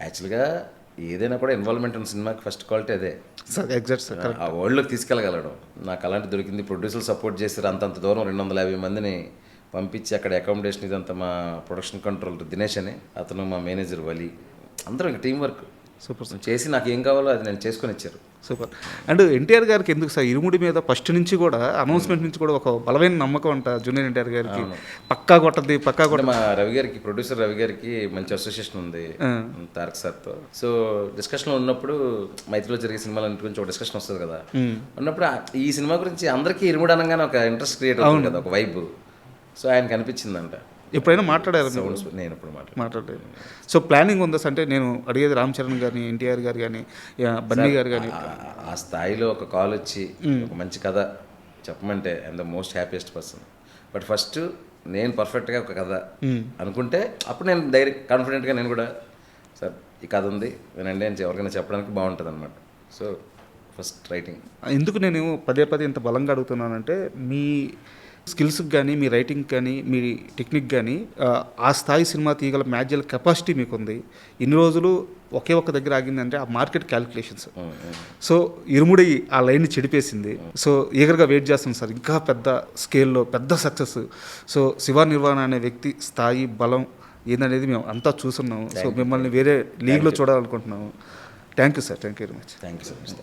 యాక్చువల్గా ఏదైనా కూడా ఇన్వాల్వ్మెంట్ ఉన్న సినిమాకి ఫస్ట్ క్వాలిటీ అదే సార్. Exact sir. ఆ వరల్డ్లోకి తీసుకెళ్ళగలడం. నాకు అలాంటి దొరికింది. ప్రొడ్యూసర్లు సపోర్ట్ చేశారు. అంతంత దూరం 250 మందిని పంపించి అక్కడ అకామిడేషన్ ఇదంతా మా ప్రొడక్షన్ కంట్రోల్ దినేష్ అని, అతను మా మేనేజర్ వలి, అందరం ఇంకా టీం వర్క్ సూపర్ చేసి నాకు ఏం కావాలో అది నేను చేసుకొని ఇచ్చారు. సూపర్. అండ్ ఎన్టీఆర్ గారికి ఎందుకు సార్ ఇరుముడి మీద ఫస్ట్ నుంచి కూడా అనౌన్స్మెంట్ నుంచి కూడా ఒక బలమైన నమ్మకం అంట జూనియర్ ఎన్టీఆర్ గారికి, పక్కా కొట్టది పక్కా అంటే కొట్ట. మా రవి గారికి, ప్రొడ్యూసర్ రవి గారికి మంచి అసోసియేషన్ ఉంది తారక్ సార్తో. సో డిస్కషన్లో ఉన్నప్పుడు మైత్రిలో జరిగే సినిమాలన్నిటి గురించి ఒక డిస్కషన్ వస్తుంది కదా, ఉన్నప్పుడు ఈ సినిమా గురించి అందరికీ ఇరుముడు అనగానే ఒక ఇంట్రెస్ట్ క్రియేట్ అవుతుంది కదా, ఒక వైబ్. సో ఆయనకు అనిపించిందంట. ఎప్పుడైనా మాట్లాడారు? నేను ఇప్పుడు మాట్లాడలేదు. సో ప్లానింగ్ ఉందా అంటే నేను అడిగేది రామ్ చరణ్ గారిని, ఎన్టీఆర్ గారు కానీ, బన్నీ గారు కానీ, ఆ స్థాయిలో ఒక కాల్ వచ్చి ఒక మంచి కథ చెప్పమంటే I'm the most happiest person. But first నేను పర్ఫెక్ట్గా ఒక కథ అనుకుంటే అప్పుడు నేను కాన్ఫిడెంట్గా నేను కూడా సార్ ఈ కథ ఉంది వినండి అని ఎవరికైనా చెప్పడానికి బాగుంటుంది అనమాట. So first writing. ఎందుకు నేను పదే ఇంత బలంగా అడుగుతున్నానంటే మీ స్కిల్స్కి కానీ, మీ రైటింగ్ కానీ, మీ టెక్నిక్ కానీ ఆ స్థాయి సినిమా తీయగల మ్యాజికల్ కెపాసిటీ మీకు ఉంది. ఇన్ని రోజులు ఒకే ఒక్క దగ్గర ఆగిందంటే ఆ మార్కెట్ క్యాలిక్యులేషన్స్. సో ఇరుముడి ఆ లైన్ని చెడిపేసింది. సో ఈగర్గా వెయిట్ చేస్తుంది సార్ ఇంకా పెద్ద స్కేల్లో పెద్ద సక్సెస్. సో శివ నిర్వాణ అనే వ్యక్తి స్థాయి, బలం ఏందనేది మేము అంతా చూస్తున్నాము. సో మిమ్మల్ని వేరే లీగ్లో చూడాలనుకుంటున్నాము. Thank you sir, thank you very much. Thank you so much.